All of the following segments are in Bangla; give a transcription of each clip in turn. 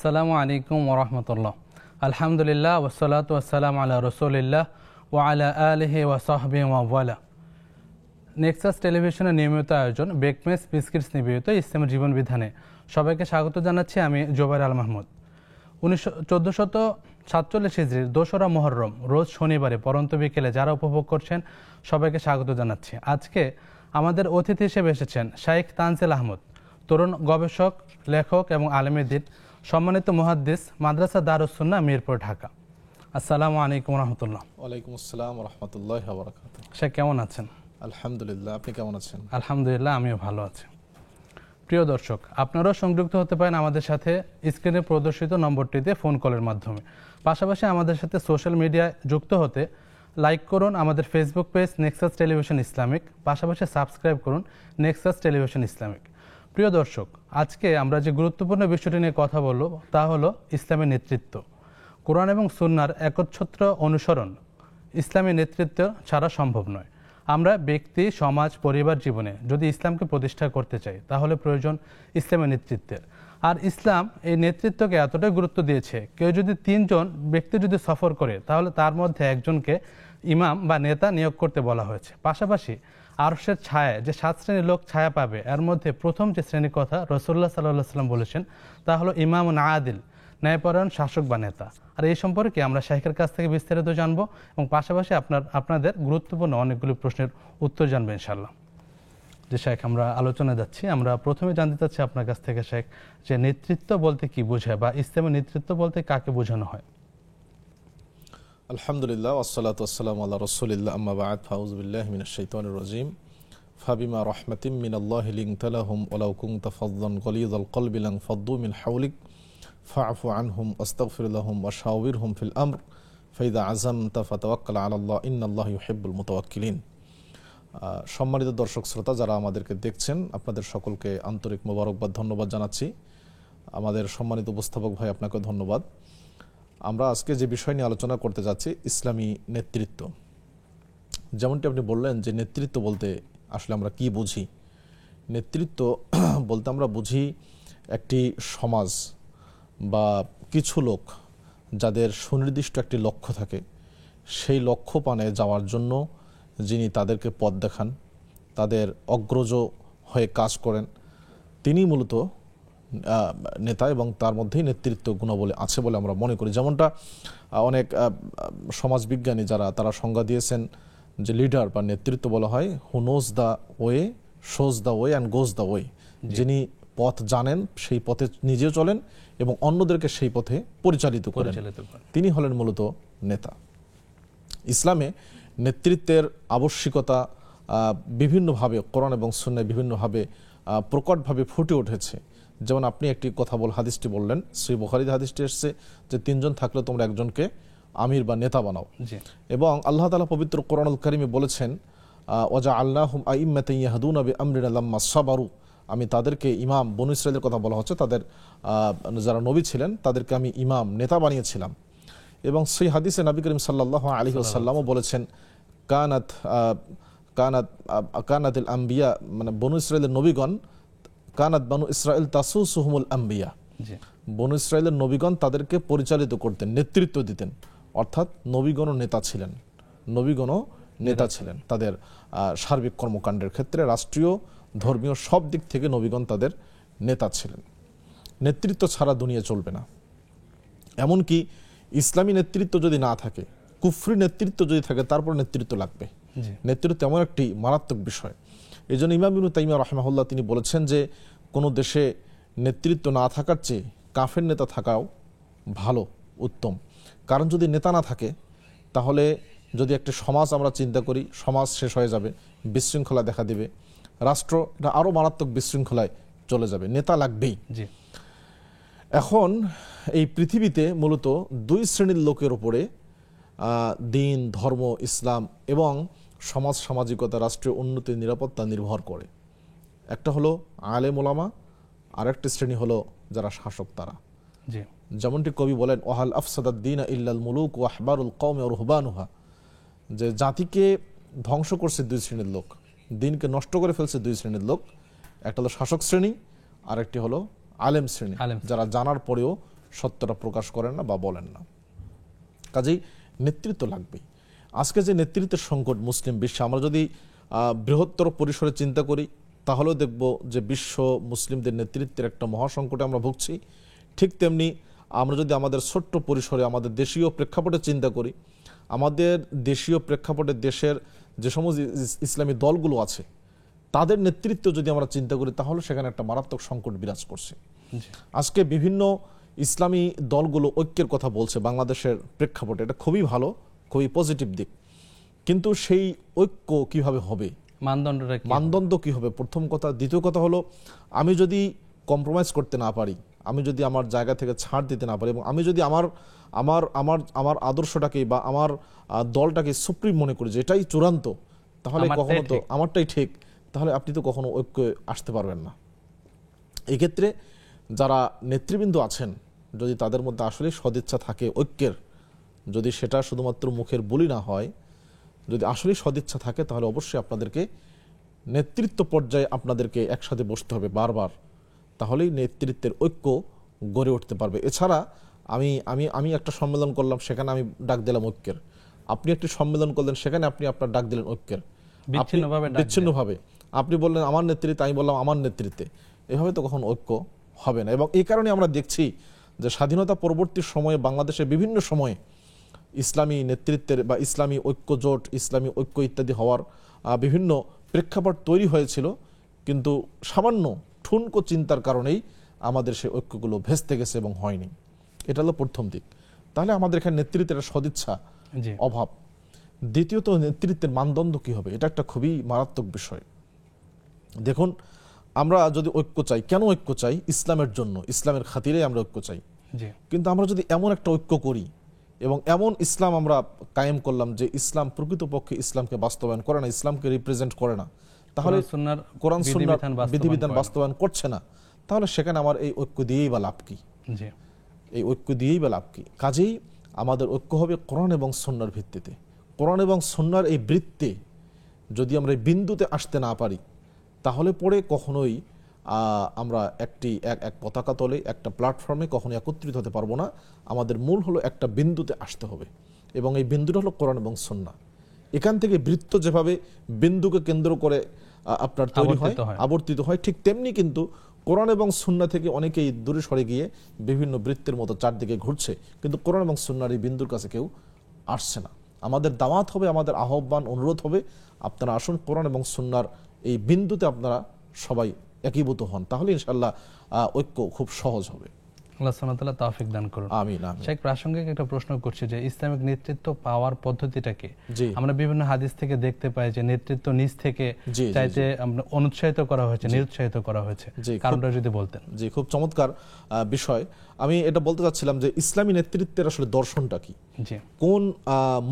আসসালামু আলাইকুম ওরহমতুল্লাহ। আলহামদুলিল্লাহ ওয়াসসালাতু ওয়াসসালামু আলা রাসূলিল্লাহ ওয়া আলা আলিহি ওয়া সাহবিহি ওয়া ওয়ালা। নেক্সাস টেলিভিশনের নিয়মিত আয়োজন বেকমেস বিস্কিটস নিবেদিত ইসলামের জীবন বিধানে সবাইকে স্বাগত জানাচ্ছি। আমি জোবাইর আল মাহমুদ। 1447 হিজরির 2রা মুহররম রোজ শনিবারে পরন্ত বিকেলে যারা উপভোগ করছেন সবাইকে স্বাগত জানাচ্ছি। আজকে আমাদের অতিথি হিসেবে এসেছেন শাইখ তানজিল আহমদ, তরুণ গবেষক, লেখক এবং আলেমে দ্বীন, সম্মানিত মুহাদ্দিস, মাদ্রাসা দারুস সুন্নাহ মিরপুর, ঢাকা। আসসালামু আলাইকুম রহমতুল্লাহ। ওয়ালাইকুম আসসালাম রাহমাতুল্লাহি ওয়া বারাকাতুহু। শেখ কেমন আছেন? আলহামদুলিল্লাহ, আপনি কেমন আছেন? আলহামদুলিল্লাহ, আমিও ভালো আছি। প্রিয় দর্শক, আপনারাও সংযুক্ত হতে পারেন আমাদের সাথে স্ক্রিনে প্রদর্শিত নম্বরটিতে ফোন কলের মাধ্যমে। পাশাপাশি আমাদের সাথে সোশ্যাল মিডিয়ায় যুক্ত হতে লাইক করুন আমাদের Facebook page Nexus television Islamic, পাশাপাশি সাবস্ক্রাইব করুন নেক্সাস টেলিভিশন ইসলামিক। প্রিয় দর্শক, আজকে আমরা যে গুরুত্বপূর্ণ বিষয়টি নিয়ে কথা বলব তা হলো ইসলামী নেতৃত্ব। কোরআন এবং সুন্নাহর একচ্ছত্র অনুসরণ ইসলামী নেতৃত্ব ছাড়া সম্ভব নয়। আমরা ব্যক্তি, সমাজ, পরিবার জীবনে যদি ইসলামকে প্রতিষ্ঠা করতে চাই তাহলে প্রয়োজন ইসলামী নেতৃত্বের। আর ইসলাম এই নেতৃত্বকে এতটাই গুরুত্ব দিয়েছে, কেউ যদি 3 জন ব্যক্তি যদি সফর করে তাহলে তার মধ্যে একজনকে ইমাম বা নেতা নিয়োগ করতে বলা হয়েছে। পাশাপাশি আরশের ছায়ায় যে 7 শ্রেণীর লোক ছায়া পাবে, এর মধ্যে প্রথম যে শ্রেণীর কথা রাসূলুল্লাহ সাল্লাল্লাহু আলাইহি ওয়াসাল্লাম বলেছেন তা হলো ইমামুন আদিল, ন্যায়পরায়ণ শাসক বা নেতা। আর এই সম্পর্কে আমরা শাইখের কাছ থেকে বিস্তারিত জানবো এবং পাশাপাশি আপনাদের গুরুত্বপূর্ণ অনেকগুলো প্রশ্নের উত্তর জানবো ইনশাআল্লাহ। যে শাইখ, আমরা আলোচনায় যাচ্ছি। আমরা প্রথমে জানতে চাচ্ছি আপনার কাছ থেকে শাইখ, যে নেতৃত্ব বলতে কি বোঝায় বা ইসলামী নেতৃত্ব বলতে কাকে বোঝানো হয়? আলহামদুলিল্লাহ ওয়াসসালাতু ওয়াসসালামু আলা রাসূলিল্লাহ, আম্মা বা'দ, ফাউযু বিল্লাহি মিনাশ শাইতানির রাজীম। ফাবিমা রাহমাতিম মিনাল্লাহি লিনতা লাহুম ওয়ালাউ কুনতা ফাযযান গালিযাল কলবি লানফাদ্দু মিন হাওলিক ফা'ফু আনহুম ওয়াস্তাগফির লাহুম ওয়াশাওবিরহুম ফিল আমর ফাইযা আযামতা ফাতাওয়াক্কাল আলাল্লাহ ইন্নাল্লাহা ইউহিব্বুল মুতাওয়াক্কিলিন। সম্মানিত দর্শক শ্রোতা যারা আমাদেরকে দেখছেন, আপনাদের সকলকে আন্তরিক মোবারকবাদ, ধন্যবাদ জানাচ্ছি। আমাদের সম্মানিত উপস্থাপক ভাই, আপনাকে ধন্যবাদ। আমরা আজকে যে বিষয় নিয়ে আলোচনা করতে যাচ্ছি, ইসলামী নেতৃত্ব। যেমনটি আপনি বললেন যে নেতৃত্ব বলতে আসলে আমরা কি বুঝি। নেতৃত্ব বলতে আমরা বুঝি একটি সমাজ বা কিছু লোক যাদের সুনির্দিষ্ট একটি লক্ষ্য থাকে, সেই লক্ষ্য পানে যাওয়ার জন্য যিনি তাদেরকে পথ দেখান, তাদের অগ্রজ হয়ে কাজ করেন, তিনি মূলত নেতা, এবং তার মধ্যেই নেতৃত্ব গুণাবলী আছে বলে আমরা মনে করি। যেমনটা অনেক সমাজবিজ্ঞানী তারা সংজ্ঞা দিয়েছেন যে লিডার বা নেতৃত্ব বলা হয় who knows the way, shows the way and goes the way. যিনি পথ জানেন, সেই পথে নিজেও চলেন এবং অন্যদেরকে সেই পথে পরিচালিত করেন, তিনি হলেন মূলত নেতা। ইসলামে নেতৃত্বের আবশ্যিকতা বিভিন্নভাবে কোরআন এবং সুন্নাহয় বিভিন্নভাবে প্রকটভাবে ফুটে উঠেছে। যেমন আপনি একটি কথা হাদিসটি বললেন, সহিহ বুখারীতে হাদিসটি এসেছে যে 3 জন থাকলে তোমরা একজনকে আমির বা নেতা বানাও। এবং আল্লাহ তাআলা পবিত্র কোরআনুল কারীমে বলেছেন ওয়াজআলনাহুম আইম্মাতান ইয়াহদুনা বিআমরিনা লাম্মা সাবারু, আমি তাদেরকে ইমাম, বনু ইসরাঈলের কথা বলা হচ্ছে, তাদের যারা নবী ছিলেন তাদেরকে আমি ইমাম, নেতা বানিয়েছিলাম। এবং সেই হাদিসে নবী করিম সাল্লাল্লাহু আলাইহি ওয়াসাল্লামও বলেছেন কানাতিল আম্বিয়া, মানে বনু ইসরাঈলের নবীগণ, কানাত বানু ইসরাঈল তাসুসুহুমুল আম্বিয়া, বনু ইসরাঈলের নবীগণ তাদেরকে পরিচালিত করতেন, নেতৃত্ব দিতেন। অর্থাৎ নবীগণও নেতা ছিলেন তাদের সার্বিক কর্মকাণ্ডের ক্ষেত্রে, রাষ্ট্রীয়, ধর্মীয় সব দিক থেকে নবীগণ তাদের নেতা ছিলেন। নেতৃত্ব ছাড়া দুনিয়া চলবে না। এমনকি ইসলামী নেতৃত্ব যদি না থাকে, কুফরি নেতৃত্ব যদি থাকে, তারপর নেতৃত্ব লাগবে। নেতৃত্ব এমন একটি মারাত্মক বিষয়। এই জন্য ইমাম ইবনে তাইমিয়া রাহিমাহুল্লাহ তিনি বলেছেন যে কোনো দেশে নেতৃত্ব না থাকার চেয়ে কাফের নেতা থাকাও ভালো, উত্তম। কারণ যদি নেতা না থাকে তাহলে যদি একটা সমাজ আমরা চিন্তা করি, সমাজ শেষ হয়ে যাবে, বিশৃঙ্খলা দেখা দিবে, রাষ্ট্র এটা আরও মারাত্মক বিশৃঙ্খলায় চলে যাবে। নেতা লাগবেই। এখন এই পৃথিবীতে মূলত 2 শ্রেণীর লোকের উপরে দিন, ধর্ম, ইসলাম এবং সমাজ, সামাজিকতা, রাষ্ট্রীয় উন্নতি, নিরাপত্তা নির্ভর করে। একটা হলো আলেম ওলামা, আর একটা শ্রেণী হলো যারা শাসক, তারা। যেমনটি কবি বলেন ওয়াহাল আফসাদাদ-দীন ইল্লাল মুলুক ওয়া আহবারুল কওমি ওয়া রুহবানুহা, যে জাতিকে ধ্বংস করছে 2 শ্রেণীর লোক, দিনকে নষ্ট করে ফেলছে 2 শ্রেণীর লোক। একটা হলো শাসক শ্রেণী, আর একটি হলো আলেম শ্রেণী, যারা জানার পরেও সত্যটা প্রকাশ করেন না বা বলেন না। কাজেই নেতৃত্ব লাগবেই। আজকে যে নেতৃত্বের সংকট মুসলিম বিশ্বে, আমরা যদি বৃহত্তর পরিসরে চিন্তা করি তাহলেও দেখব যে বিশ্ব মুসলিমদের নেতৃত্বের একটা মহাসংকটে আমরা ভুগছি। ঠিক তেমনি আমরা যদি আমাদের ছোট্ট পরিসরে আমাদের দেশীয় প্রেক্ষাপটে চিন্তা করি, আমাদের দেশীয় প্রেক্ষাপটে দেশের যে সমস্ত ইসলামী দলগুলো আছে তাদের নেতৃত্ব যদি আমরা চিন্তা করি তাহলে সেখানে একটা মারাত্মক সংকট বিরাজ করছে। আজকে বিভিন্ন ইসলামী দলগুলো ঐক্যের কথা বলছে বাংলাদেশের প্রেক্ষাপটে, এটা খুবই ভালো, খুবই পজিটিভ দিক। কিন্তু সেই ঐক্য কিভাবে হবে, মানদণ্ড কি হবে, প্রথম কথা। দ্বিতীয় কথা হলো, আমি যদি কম্প্রোমাইজ করতে না পারি, আমি যদি আমার জায়গা থেকে ছাড় দিতে না পারি, এবং আমি যদি আমার আমার আমার আমার আদর্শটাকে বা আমার দলটাকে সুপ্রিম মনে করি যে এটাই চূড়ান্ত, তাহলে কখনো তো আমারটাই ঠিক, তাহলে আপনি তো কখনো ঐক্য আসতে পারবেন না। এক্ষেত্রে যারা নেতৃবৃন্দ আছেন, যদি তাদের মধ্যে আসলে সদিচ্ছা থাকে ঐক্যের, যদি সেটা শুধুমাত্র মুখের বুলি না হয়, যদি আসলে সদিচ্ছা থাকে, তাহলে অবশ্যই আপনাদেরকে নেতৃত্ব পর্যায়ে আপনাদেরকে একসাথে বসতে হবে বারবার, তাহলেই নেতৃত্বের ঐক্য গড়ে উঠতে পারবে। এছাড়া আমি আমি আমি একটা সম্মেলন করলাম, সেখানে আমি ডাক দিলাম ঐক্যের, আপনি একটি সম্মেলন করলেন, সেখানে আপনি আপনার ডাক দিলেন ঐক্যের, বিচ্ছিন্নভাবে আপনি বললেন আমার নেতৃত্বে, আমি বললাম আমার নেতৃত্বে, এভাবে তো কখনো ঐক্য হবে না। এবং এই কারণে আমরা দেখছি যে স্বাধীনতা পরবর্তী সময়ে বাংলাদেশে বিভিন্ন সময়ে ইসলামী নেতৃত্বের বা ইসলামী ঐক্য জোট, ইসলামী ঐক্য ইত্যাদি হওয়ার বিভিন্ন প্রেক্ষাপট তৈরি হয়েছিল, কিন্তু সামান্য ঠুনকো চিন্তার কারণেই আমাদের সেই ঐক্যগুলো ভেস্তে গেছে এবং হয়নি। এটা হলো প্রথম দিক। তাহলে আমাদের এখানে নেতৃত্বের সদিচ্ছা অভাব। দ্বিতীয়ত, নেতৃত্বের মানদণ্ড কি হবে, এটা একটা খুবই মারাত্মক বিষয়। দেখুন, আমরা যদি ঐক্য চাই, কেন ঐক্য চাই? ইসলামের জন্য, ইসলামের খাতিরে আমরা ঐক্য চাই। কিন্তু আমরা যদি এমন একটা ঐক্য করি এবং এমন ইসলাম আমরা কায়েম করলাম যে ইসলাম প্রকৃতপক্ষে ইসলামকে বাস্তবায়ন করে না, ইসলামকে রিপ্রেজেন্ট করে না, তাহলে কোরআন সুন্নাহর বিধিবিধান বাস্তবায়ন করছে না, তাহলে সেখানে আমার এই ঐক্য দিয়েই বা লাভ কি? এই ঐক্য দিয়েই বা লাভ কি? কাজেই আমাদের ঐক্য হবে কোরআন এবং সুন্নাহর ভিত্তিতে। কোরআন এবং সুন্নাহর এই বৃত্তে যদি আমরা এই বিন্দুতে আসতে না পারি, তাহলে পরে কখনোই আমরা এক পতাকা তলে, একটা প্ল্যাটফর্মে কখনো একত্রিত হতে পারবো না। আমাদের মূল হলো একটা বিন্দুতে আসতে হবে, এবং এই বিন্দুটা হলো কোরআন এবং সুন্নাহ। এখান থেকে বৃত্ত যেভাবে বিন্দুকে কেন্দ্র করে আপনার তৈরি হয়, আবর্তিত হয়, ঠিক তেমনি কিন্তু কোরআন এবং সুন্নাহ থেকে অনেকেই দূরে সরে গিয়ে বিভিন্ন বৃত্তের মতো চারদিকে ঘুরছে, কিন্তু কোরআন এবং সুন্নাহর এই বিন্দুর কাছে কেউ আসছে না। আমাদের দাওয়াত হবে, আমাদের আহ্বান, অনুরোধ হবে, আপনারা আসুন কোরআন এবং সুন্নাহর এই বিন্দুতে আপনারা সবাই একীভূত হন, তাহলে ইনশাআল্লাহ ঐক্য খুব সহজ হবে। আল্লাহ সুবহানাহু ওয়া তাআলা তৌফিক দান করুন। আমিন। শেখ, প্রাসঙ্গিক একটা প্রশ্ন করছি যে ইসলামিক নেতৃত্ব পাওয়ার পদ্ধতিটা কি? আমরা বিভিন্ন হাদিস থেকে দেখতে পাই যে নেতৃত্ব নিজ থেকে চাইতে আমরা অনুৎসাহিত করা হয়েছে, নিরুৎসাহিত করা হয়েছে, কারণটা যদি বলতেন। জি, খুব চমৎকার বিষয়। আমি এটা বলতে চাচ্ছিলাম যে ইসলামী নেতৃত্বের আসলে দর্শনটা কি, কোন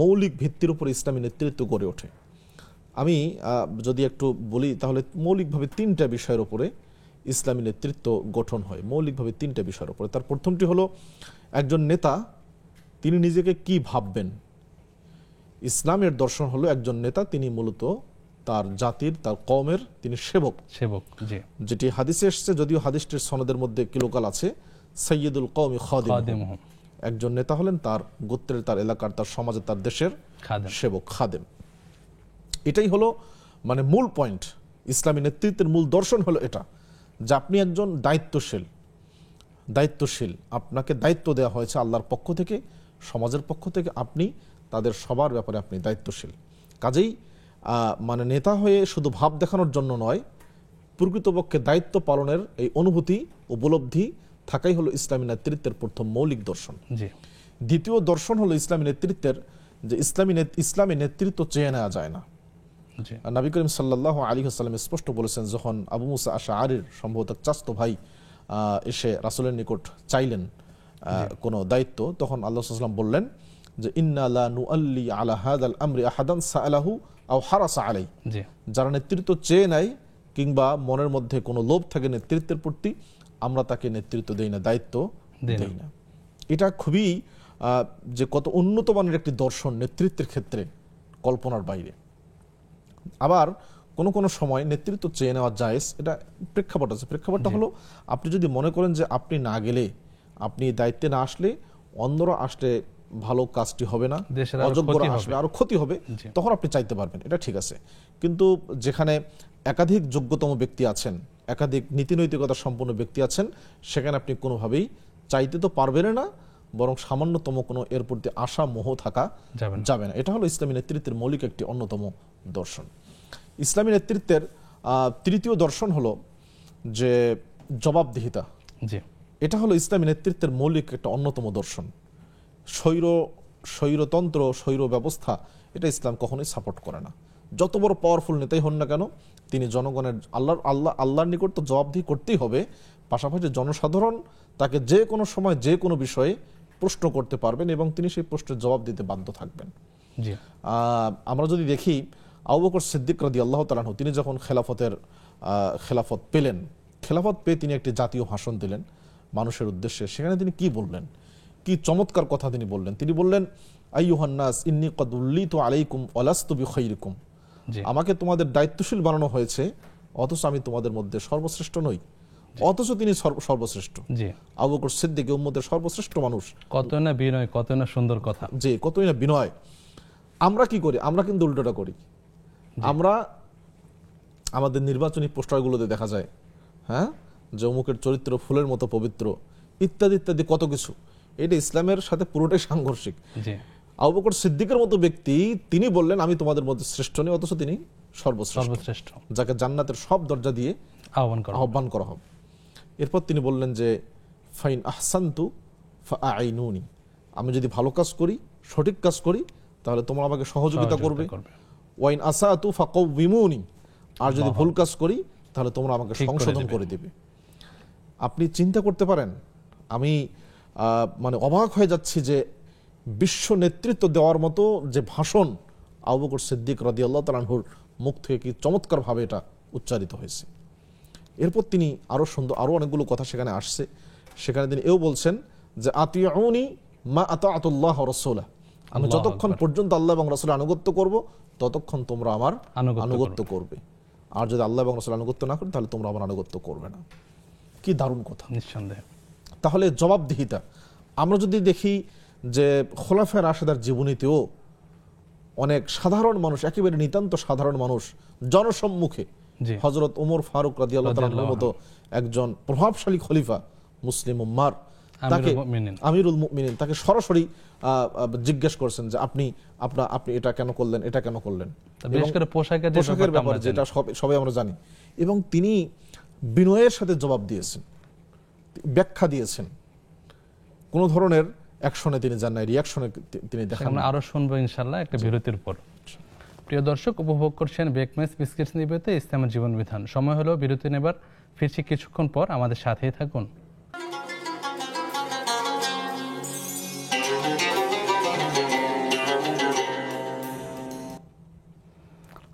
মৌলিক ভিত্তির উপর ইসলামী নেতৃত্ব গড়ে ওঠে। আমি যদি একটু বলি, তাহলে মৌলিকভাবে তিনটা বিষয়ের উপরে ইসলামী নেতৃত্ব গঠন হয়, মৌলিকভাবে তিনটা বিষয়ের উপরে। তার প্রথমটি হলো, একজন নেতা তিনি নিজেকে কি ভাববেন। ইসলামের দর্শন হলো একজন নেতা তিনি মূলত তার জাতির, তার কওমের তিনি সেবক, যেটি হাদিসে এসেছে, যদিও হাদিসটির সনদের মধ্যে কিলোকাল আছে, সাইয়্যিদুল কওমি খাদিমুহুম। একজন নেতা হলেন তার গোত্রের, তার এলাকার, তার সমাজের, তার দেশের সেবক, খাদেম। এটাই হলো মানে মূল পয়েন্ট। ইসলামী নেতৃত্বের মূল দর্শন হলো এটা, যে আপনি একজন দায়িত্বশীল, আপনাকে দায়িত্ব দেওয়া হয়েছে আল্লাহর পক্ষ থেকে, সমাজের পক্ষ থেকে, আপনি তাদের সবার ব্যাপারে আপনি দায়িত্বশীল। কাজেই মানে নেতা হয়ে শুধু ভাব দেখানোর জন্য নয়, প্রকৃতপক্ষে দায়িত্ব পালনের এই অনুভূতি, উপলব্ধি থাকাই হলো ইসলামী নেতৃত্বের প্রথম মৌলিক দর্শন। দ্বিতীয় দর্শন হলো ইসলামী নেতৃত্বের যে ইসলামী নেতৃত্ব চেয়ে নেওয়া যায় না। নবী করিম সাল্লাল্লাহু আলাইহি ওয়াসাল্লাম স্পষ্ট বলেছেন, যখন আবু মুসা আশআরীর সম্ভবত চাচতো ভাই এসে রাসূলের নিকট চাইলেন কোনো দায়িত্ব, তখন আল্লাহ সাল্লাল্লাহু আলাইহি ওয়াসাল্লাম বললেন যে ইন্না লা নুআল্লি আলা হাযাল আমরি আহাদান সাআলাহু আও হারাসা আলাই। যারা নেতৃত্ব চেয়ে নেয় কিংবা মনের মধ্যে কোনো লোভ থাকে নেতৃত্বের প্রতি, আমরা তাকে নেতৃত্ব দেই না, দায়িত্ব দেই না। এটা খুবই যে কত উন্নত মানের একটি দর্শন নেতৃত্বের ক্ষেত্রে, কল্পনার বাইরে। আবার কোনো সময় নেতৃত্ব চেয়ে নেওয়া জায়েজ, এটা প্রেক্ষাপট আছে। প্রেক্ষাপটটা হলো, আপনি যদি মনে করেন যে আপনি না গেলে আপনি দায়িত্বে না আসলে অন্যরা আসলে ভালো কাজটি হবে না, দেশের আরো অযোগ্যরা ক্ষতি আসলে হবে। আরো ক্ষতি হবে, জি। তখন আপনি চাইতে পারবেন, এটা ঠিক আছে। কিন্তু যেখানে একাধিক যোগ্যতম ব্যক্তি আছেন, একাধিক নীতিনৈতিকতা সম্পন্ন ব্যক্তি আছেন, সেখানে আপনি কোনোভাবেই চাইতে তো পারবেন না, বরং সামান্যতম কোনো এর প্রতি আশা মোহ থাকা যাবে না। যাবে না। এটা হলো ইসলামী নেতৃত্বের মৌলিক একটি অন্যতম দর্শন। ইসলামী নেতৃত্বের তৃতীয় দর্শন হলো যে জবাবদিহিতা। জি। এটা হলো ইসলামী নেতৃত্বের মৌলিক একটা অন্যতম দর্শন। স্বৈরতন্ত্র, স্বৈর ব্যবস্থা, এটা ইসলাম কখনোই সাপোর্ট করে না। যত বড় পাওয়ারফুল নেতাই হন না কেন, তিনি জনগণের আল্লাহর নিকট তো জবাবদিহি করতেই হবে, পাশাপাশি জনসাধারণ তাকে যে কোনো সময় যে কোনো বিষয়ে প্রশ্ন করতে পারবেন এবং তিনি সেই প্রশ্নের জবাব দিতে বাধ্য থাকবেন। জি। আমরা যদি দেখি আবু বকর সিদ্দিক রাদিয়াল্লাহু তাআলা আনহু, তিনি যখন খেলাফত পেলেন, খেলাফত পেয়ে তিনি একটি জাতীয় ভাষণ দিলেন মানুষের উদ্দেশ্যে। সেখানে তিনি কি বললেন, কি চমৎকার কথা তিনি বললেন। তিনি বললেন, আইয়ুহান নাস ইন্নী কদ উল্লিতু আলাইকুম ওয়ালাস্তু বিখাইরিকুম, জি। আমাকে তোমাদের দায়িত্বশীল বানানো হয়েছে, অথচ আমি তোমাদের মধ্যে সর্বশ্রেষ্ঠ নই, অথচ তিনি সর্বশ্রেষ্ঠ। জি। আবু বকর সিদ্দিক উম্মতের সর্বশ্রেষ্ঠ মানুষ। কত না বিনয়, কত না সুন্দর কথা। যে কতই না বিনয়। আমরা কি করি? আমরা কিন্তু উল্টোটা করি। আমরা আমাদের নির্বাচনী পোস্টারগুলোতে দেখা যায়, হ্যাঁ, যে অমুকের চরিত্র ফুলের মতো পবিত্র, ইত্যাদি ইত্যাদি কত কিছু। এটা ইসলামের সাথে পুরোটাই সাংঘর্ষিক। জি। আবু বকর সিদ্দিকের মতো ব্যক্তি, তিনি বললেন আমি তোমাদের মধ্যে শ্রেষ্ঠ নই, অথচ তিনি সর্বশ্রেষ্ঠ, যাকে জান্নাতের সব দরজা দিয়ে আহ্বান করা হবে। এরপর তিনি বললেন যে ফাইন আহসানতু ফাআইনুনি, আমি যদি ভালো কাজ করি, সঠিক কাজ করি, তাহলে তোমরা আমাকে সহযোগিতা করবে। ওয়াইন আসাতু ফাকাউবিমুনি, আর যদি ভুল কাজ করি তাহলে তোমরা আমাকে সংশোধন করে দেবে। আপনি চিন্তা করতে পারেন, আমি মানে অবাক হয়ে যাচ্ছি যে বিশ্ব নেতৃত্ব দেওয়ার মতো যে ভাষণ আবু বকর সিদ্দিক রাদিয়াল্লাহু তাআলা আনহুর মুখ থেকে কি চমৎকারভাবে এটা উচ্চারিত হয়েছে। এরপর তিনি আরো অনেকগুলো কথা সেখানে আসছে। সেখানে তিনি এও বলছেন যে আতিউনি মা আতাআতুল্লাহ ওয়া রাসূলা, আমি যতক্ষণ পর্যন্ত আল্লাহ এবং রাসূলের আনুগত্য করব, ততক্ষণ তোমরা আমার আনুগত্য করবে, আর যদি আল্লাহ এবং রাসূলের আনুগত্য না করি, তাহলে তোমরা আমার আনুগত্য করবে না। কি দারুণ কথা, নিঃসন্দেহে। তাহলে জবাবদিহিতা। আমরা যদি দেখি যে খোলাফায়ে রাশেদার জীবনীতেও অনেক সাধারণ মানুষ, একেবারে নিতান্ত সাধারণ মানুষ, জনসম্মুখে হযরত ওমর ফারুক রাদিয়াল্লাহু তাআলার মতো একজন প্রভাবশালী খলিফা মুসলিম উম্মার, তাকে আমিরুল মুমিনিন, তাকে সরাসরি জিজ্ঞেস করছেন যে আপনি এটা কেন করলেন, এটা কেন করলেন, বিশেষ করে পোশাকের ব্যাপারে, যেটা সবাই আমরা জানি। এবং তিনি বিনয়ের সাথে জবাব দিয়েছেন, ব্যাখ্যা দিয়েছেন, কোন ধরনের অ্যাকশনে তিনি যান নাই, রিঅ্যাকশনে তিনি দেখান। আমরা আরো শুনবো ইনশাআল্লাহ একটা বিরতির পর। প্রিয় দর্শক, উপভোগ করছেন বেকমেস বিস্কিটস নিবেদিত ইসলামের জীবন বিধান। সময় হলো বিরতি নেবার, ফিরছি কিছুক্ষণ পর, আমাদের সাথেই থাকুন।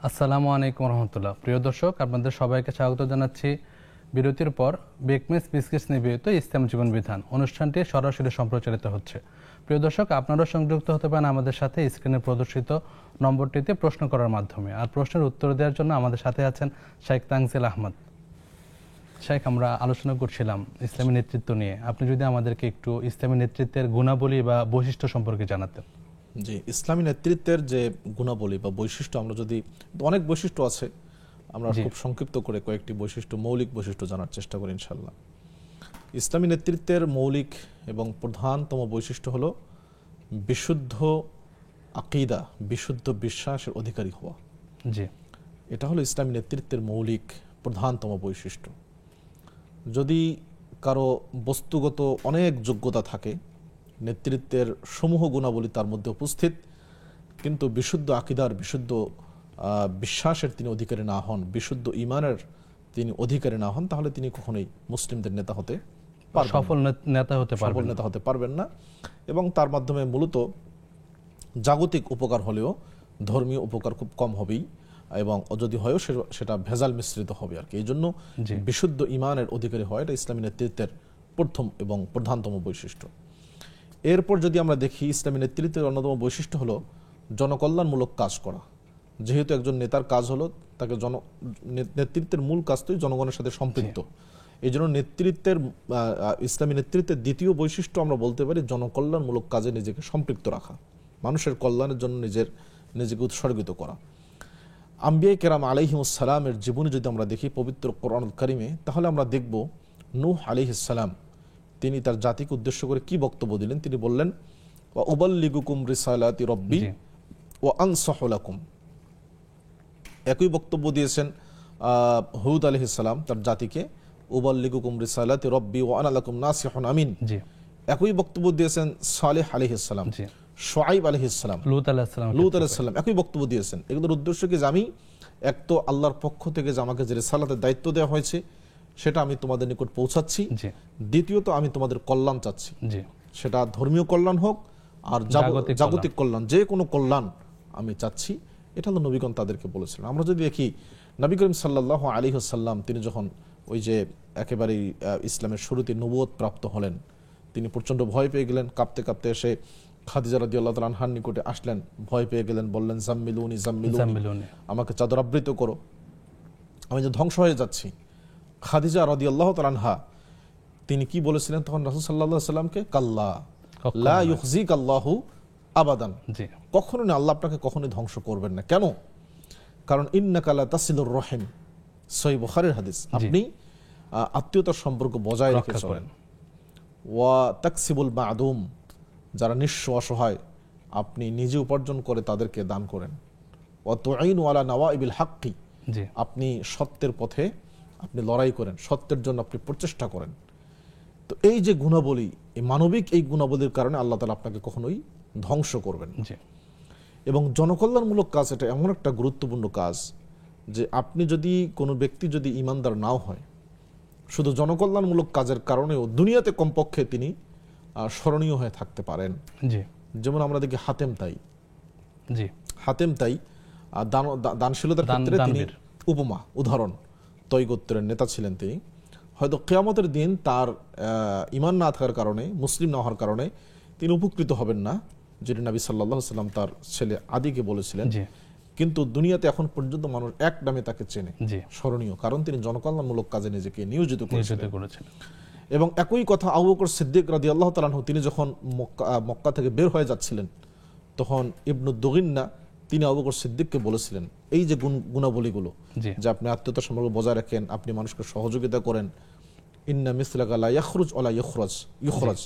আসসালামু আলাইকুম রহমতুল্লাহ। প্রিয় দর্শক, আপনাদের সবাইকে স্বাগত জানাচ্ছি বিরতির পর বেকমেস বিস্কিটস নিবেদিত ইসলাম জীবন বিধান অনুষ্ঠানটি সরাসরি সম্প্রচারিত হচ্ছে। প্রিয় দর্শক, আপনারা সংযুক্ত হতে পারেন আমাদের সাথে স্ক্রিনে প্রদর্শিত নম্বরটিতে প্রশ্ন করার মাধ্যমে। আর প্রশ্নের উত্তর দেওয়ার জন্য আমাদের সাথে আছেন শেখ তানজিল আহমদ। শেখ, আমরা আলোচনা করছিলাম ইসলামী নেতৃত্ব নিয়ে। আপনি যদি আমাদেরকে একটু ইসলামী নেতৃত্বের গুণাবলী বা বৈশিষ্ট্য সম্পর্কে জানাতেন। জি, ইসলামী নেতৃত্বের যে গুণাবলী বা বৈশিষ্ট্য, আমরা যদি, অনেক বৈশিষ্ট্য আছে, আমরা খুব সংক্ষিপ্ত করে কয়েকটি বৈশিষ্ট্য, মৌলিক বৈশিষ্ট্য জানার চেষ্টা করি ইনশাআল্লাহ। ইসলামী নেতৃত্বের মৌলিক এবং প্রধানতম বৈশিষ্ট্য হলো বিশুদ্ধ আকীদা, বিশুদ্ধ বিশ্বাসের অধিকারী হওয়া। জি, এটা হলো ইসলামী নেতৃত্বের মৌলিক প্রধানতম বৈশিষ্ট্য। যদি কারো বস্তুগত অনেক যোগ্যতা থাকে, নেতৃত্বের সমূহ গুণাবলী তার মধ্যে উপস্থিত, কিন্তু বিশুদ্ধ আকীদার, বিশুদ্ধ বিশ্বাসের তিনি অধিকারী না হন, বিশুদ্ধ ঈমানের তিনি অধিকারী না হন, তাহলে তিনি কখনোই মুসলিমদের নেতা হতে পারবেন, সফল নেতা হতে পারবেন না। এবং তার মাধ্যমে মূলত জাগতিক উপকার হলেও ধর্মীয় উপকার খুব কম হবেই, এবং যদি হয়ও সেটা ভেজাল মিশ্রিত হবে আর কি। এই জন্য বিশুদ্ধ ঈমানের অধিকারী হয়, এটা ইসলামী নেতৃত্বের প্রথম এবং প্রধানতম বৈশিষ্ট্য। এরপর যদি আমরা দেখি, ইসলামী নেতৃত্বের অন্যতম বৈশিষ্ট্য হলো জনকল্যাণমূলক কাজ করা। যেহেতু একজন নেতার কাজ হলো, তাকে নেতৃত্বের মূল কাজ তো জনগণের সাথে সম্পৃক্ত, এই জন্য ইসলামী নেতৃত্বের দ্বিতীয় বৈশিষ্ট্য আমরা বলতে পারি জনকল্যাণমূলক কাজে নিজেকে সম্পৃক্ত রাখা, মানুষের কল্যাণের জন্য নিজেকে উৎসর্গিত করা। আম্বিয়া কেরাম আলাইহিমুস সালামের জীবনী যদি আমরা দেখি পবিত্র কোরআনুল কারিমে, তাহলে আমরা দেখব নূহ আলাইহিস সালাম তিনি তার জাতিকে উদ্দেশ্য করে কি বক্তব্য দিলেন। তিনি বললেন, ওয়া উবাল্লিগুকুম রিসালাতি রব্বি ওয়া আনসাহু লাকুম। একই বক্তব্য দিয়েছেন হুদ আলাইহিস সালাম তার জাতিকে, উবাল্লিগুকুম রিসালাতি রব্বি ওয়া আনা লাকুম নাসিহুন আমিন। একই বক্তব্য দিয়েছেন সালেহ আলাইহিস সালাম, শুআইব আলাইহিস সালাম, লূত আলাইহিস সালাম একই বক্তব্য দিয়েছেন। এগুলোর উদ্দেশ্য কি, যে আমি এক তো আল্লাহর পক্ষ থেকে যে আমাকে যে রিসালাতের দায়িত্ব দেওয়া হয়েছে সেটা আমি তোমাদের নিকট পৌঁছাচ্ছি, দ্বিতীয়ত আমি তোমাদের কল্যাণ চাচ্ছি, সেটা ধর্মীয় কল্যাণ হোক আর জাগতিক কল্যাণ, যে কোনো কল্যাণ আমি চাচ্ছি। এটা হলো নবীগণ তাদেরকে বলেছিলেন। আমরা যদি দেখি নবী করিম সাল্লাল্লাহু আলাইহি ওয়াসাল্লাম তিনি যখন ওই যে একেবারেই ইসলামের শুরুতে নবুয়ত প্রাপ্ত হলেন, তিনি প্রচণ্ড ভয় পেয়ে গেলেন, কাঁপতে কাঁপতে এসে খাদিজা রাদিয়াল্লাহু তাআলা আনহার নিকটে আসলেন, ভয় পেয়ে গেলেন, বললেন জাম্মিলুনি জাম্মিলুনি, আমাকে চাদর আবৃত করো, আমি যে ধ্বংস হয়ে যাচ্ছি। খাদিজা রাদিয়াল্লাহু তাআলা আনহা তিনি কি বলেছিলেন তখন রাসূল সাল্লাল্লাহু আলাইহি ওয়াসাল্লামকে, কাল্লা লা ইউখজিকাল্লাহু আবাদান, কখনো না, আল্লাহ আপনাকে কখনোই ধ্বংস করবেন না। কেন? কারণ ইন্নাকা লা তাসিলুর রহিম, সহিহ বুখারীর হাদিস, আপনি আত্মীয়তার সম্পর্ক বজায় রেখে চলেন। ওয়া তাকসিবুল মা'দুম, যারা নিঃস্ব অসহায় আপনি নিজে উপার্জন করে তাদেরকে দান করেন। ওয়া তুঈনু আলা নাওয়াইবিল হাক্কি, আপনি সত্যের পথে আপনি লড়াই করেন, সত্যের জন্য আপনি প্রচেষ্টা করেন। তো এই যে গুণাবলী, এই মানবিক এই গুণাবলীর কারণে আল্লাহ তাআলা আপনাকে কখনোই ধ্বংস করবেন। এবং জনকল্যাণমূলক কাজ এটা এমন একটা গুরুত্বপূর্ণ কাজ যে আপনি যদি কোনো ব্যক্তি যদি ইমানদার নাও হয়, শুধু জনকল্যাণমূলক কাজের কারণেও দুনিয়াতে কমপক্ষে তিনি স্মরণীয় হয়ে থাকতে পারেন। যেমন আমরা দেখি হাতেম তাই দানশীলতার ক্ষেত্রে তিনি উপমা, উদাহরণ, তৈ গোত্রের নেতা ছিলেন তিনি। হয়তো কিয়ামতের দিন তার ঈমান না থাকার কারণে, মুসলিম না হওয়ার কারণে তিনি উপকৃত হবেন না, যেটা নবী সাল্লাল্লাহু আলাইহি ওয়াসাল্লাম তার ছেলে আদিকে বলেছিলেন। কিন্তু দুনিয়াতে এখন পর্যন্ত মানুষ এক নামে তাকে চেনে, স্মরণীয়, কারণ তিনি জনকল্যাণমূলক কাজে নিজেকে নিয়োজিত করেছিলেন। এবং একই কথা আবু বকর সিদ্দিক রাদিয়াল্লাহু তাআলা আনহু, তিনি যখন মক্কা থেকে বের হয়ে যাচ্ছিলেন, তখন ইবনু দুগিন্না তিনি আবু বকর সিদ্দিককে বলেছিলেন এই যে গুণাবলীগুলো, যে আপনি আত্মীয়তার সম্পর্ক বজায় রাখেন, আপনি মানুষকে সহযোগিতা করেন, ইন্না মিসলাকা লা ইয়াখরুজ ওয়ালা ইউখরাজ,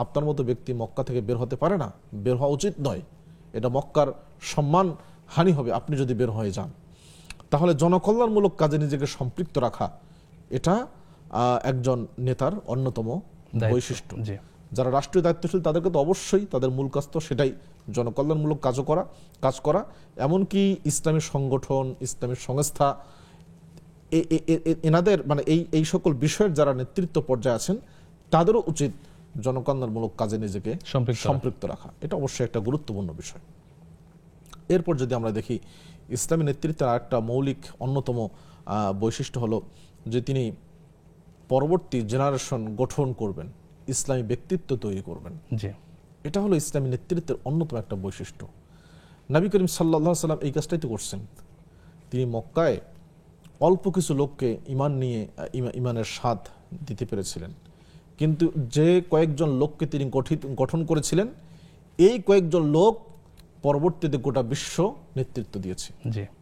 আপনার মতো ব্যক্তি মক্কা থেকে বের হতে পারে না, বের হওয়া উচিত নয়, এটা মক্কার সম্মান হানি হবে আপনি যদি বের হয়ে যান। তাহলে জনকল্যাণমূলক কাজে নিজেকে সম্পৃক্ত রাখা এটা একজন নেতার অন্যতম বৈশিষ্ট্য। যারা রাষ্ট্রীয় দায়িত্বশীল তাদেরকে তো অবশ্যই তাদের মূল কাজ তো সেটাই, জনকল্যাণমূলক কাজ করা। এমনকি ইসলামী সংগঠন, ইসলামী সংস্থা, এনাদের মানে এই সকল বিষয়ের যারা নেতৃত্ব পর্যায়ে আছেন তাদেরও উচিত জনকল্যাণমূলক কাজে নিজেকে সম্পৃক্ত রাখা। এটা অবশ্যই একটা গুরুত্বপূর্ণ বিষয়। এরপর যদি আমরা দেখি ইসলামী নেতৃত্বের আরেকটা মৌলিক অন্যতম বৈশিষ্ট্য হলো যে তিনি পরবর্তী জেনারেশন গঠন করবেন, ইসলামী ব্যক্তিত্ব তৈরি করবেন। এটা হলো ইসলামী নেতৃত্বের অন্যতম একটা বৈশিষ্ট্য। নবী করিম সাল্লাল্লাহু আলাইহি ওয়াসাল্লাম এই কাজটাই তো করছেন। তিনি মক্কায় অল্প কিছু লোককে ইমানের স্বাদ দিতে পেরেছিলেন, কিন্তু যে কয়েকজন লোককে তিনি গঠন করেছিলেন, এই কয়েকজন লোক পরবর্তীতে গোটা বিশ্ব নেতৃত্ব দিয়েছে,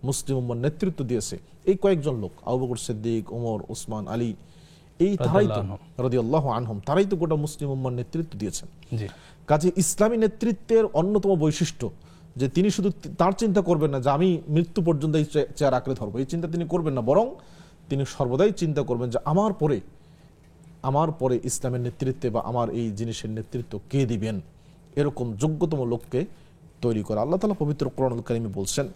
মুসলিম উম্মাহর নেতৃত্ব দিয়েছে। এই কয়েকজন লোক, আবু বকর সিদ্দিক, ওমর, উসমান, আলী, এই তারাই তো রাদিয়াল্লাহু আনহুম, তারাই তো গোটা মুসলিম উম্মাহর নেতৃত্ব দিয়েছেন। কাজে ইসলামী নেতৃত্বের অন্যতম বৈশিষ্ট্য যে তিনি শুধু তার চিন্তা করবেন না যে আমি মৃত্যু পর্যন্ত এই চেয়ার আঁকড়ে ধরবো, এই চিন্তা তিনি করবেন না, বরং তিনি সর্বদাই চিন্তা করবেন যে আমার পরে ইসলামের নেতৃত্বে বা আমার এই জিনিসের নেতৃত্ব কে দিবেন, এরকম যোগ্যতম লোককে তৈরি করা। আল্লাহ তাআলা পবিত্র কোরআনুল কারীমে বলছেন,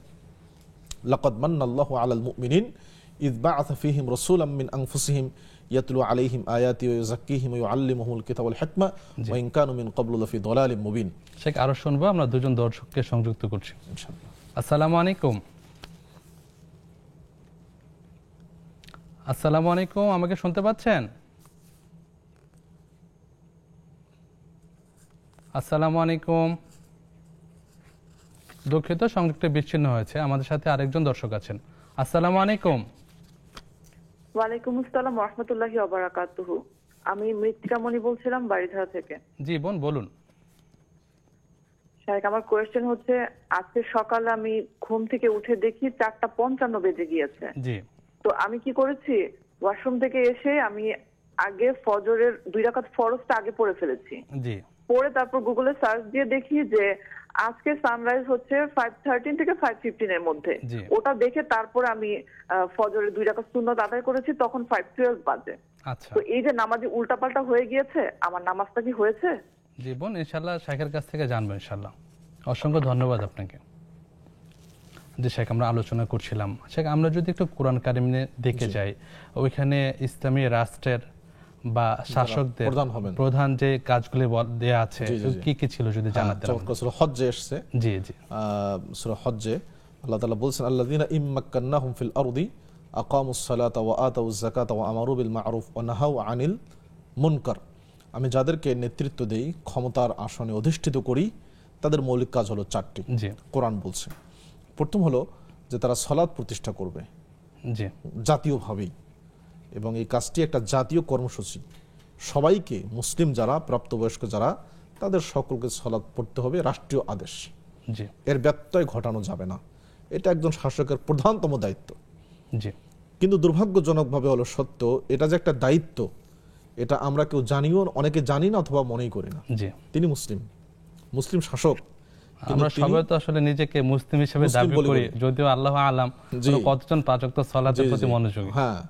লাকাদ মান্নাল্লাহু আলাল মুমিনিন ইয বা'আসা ফীহিম রাসূলাম মিন আনফুসিহিম ইয়াতলু আলাইহিম আয়াতি ওয়া ইউযাক্কিহিম ওয়া ইউআল্লিমুহুমুল কিতাবা ওয়াল হিকমা ওয়া ইন কানু মিন ক্বাবলু লাফি দালালিম মুবিন। শেখ, আরো শুনবো, আমরা দুজন দর্শককে সংযুক্ত করছি ইনশাআল্লাহ। আসসালামু আলাইকুম। আসসালামু আলাইকুম, আমাকে শুনতে পাচ্ছেন? আসসালামু আলাইকুম। দুঃখিত, সংযুক্ত বিচ্ছিন্ন হয়েছে। আমাদের সাথে আরেকজন দর্শক আছেন। আসসালামু আলাইকুম। ওয়ালাইকুম আসসালাম ওয়া রাহমাতুল্লাহি ওয়া বারাকাতুহু। আমি মৃত্তিকামণি বলছিলাম বাড়িধারা থেকে। জি বোন বলুন। শাহেখ, আমার কোয়েশ্চেন হচ্ছে, আজকে সকালে আমি ঘুম থেকে উঠে দেখি 4:55 বেজে গিয়েছে। জি তো আমি কি করেছি, ওয়াশরুম থেকে এসে আমি আগে ফজরের 2 রাকাত ফরজটা আগে পড়ে ফেলেছি। জি পরে তারপর গুগলে সার্চ দিয়ে দেখি যে আজকে সানরাইজ হচ্ছে 5:13 থেকে 5:15 এর মধ্যে। জি। ওটা দেখে তারপরে আমি ফজরের 2 রাকাত সুন্নাত আদায় করেছি, তখন 5:12 বাজে। আচ্ছা তো এই যে নামাজি উল্টাপাল্টা হয়ে গিয়েছে, আমার নামাজটা কি হয়েছে? জি বোন, ইনশাল্লাহ শেখের কাছ থেকে জানবো ইনশাল্লাহ। অসংখ্য ধন্যবাদ আপনাকে। যে শেখ, আমরা আলোচনা করছিলাম, শেখ আমরা যদি একটু কোরআন কারিমে দেখে যাই, ওইখানে ইসলামী রাষ্ট্রের বা শাসকদের প্রধান যে কাজগুলি দেয়া আছে কি কি ছিল যদি জানাতেন। সূরা হজ্জে এসেছে। জি জি, সূরা হজ্জে আল্লাহ তাআলা বলছেন, আল্লাযীনা ইম্মাক্কান্নাহুম ফিল আরদি আকামুস সালাতা ওয়া আতাউয যাকাতা ওয়া আমারু বিল মা'রুফ ওয়া নাহাউ আনিল মুনকার। আমি যাদেরকে নেতৃত্ব দেই, ক্ষমতার আসনে অধিষ্ঠিত করি, তাদের মৌলিক কাজ হলো 4টি। জি কোরআন বলছে। প্রথম হলো যে তারা সালাত প্রতিষ্ঠা করবে জি জাতীয়ভাবেই, এবং এই কাজটি একটা জাতীয় কর্মসূচি। সবাইকে, মুসলিম যারা, প্রাপ্তবয়স্ক যারা, তাদের সকলকে সালাত পড়তে হবে, রাষ্ট্রীয় আদেশ। জি এর ব্যত্যয় ঘটানো যাবে না। এটা একজন শাসকের প্রধানতম দায়িত্ব। জি, কিন্তু দুর্ভাগ্যজনকভাবে হলো সত্য, এটা যে একটা দায়িত্ব, এটা আমরা কেউ জানিও, অনেকে জানি না অথবা মনেই করি না। জি, তিনি মুসলিম শাসক। আমরা সবাই তো আসলে নিজেকে মুসলিম হিসেবে দাবি করি, যদিও আল্লাহ আলাম কতজন পাঁচ ওয়াক্ত সালাতের প্রতি মনোযোগী। হ্যাঁ,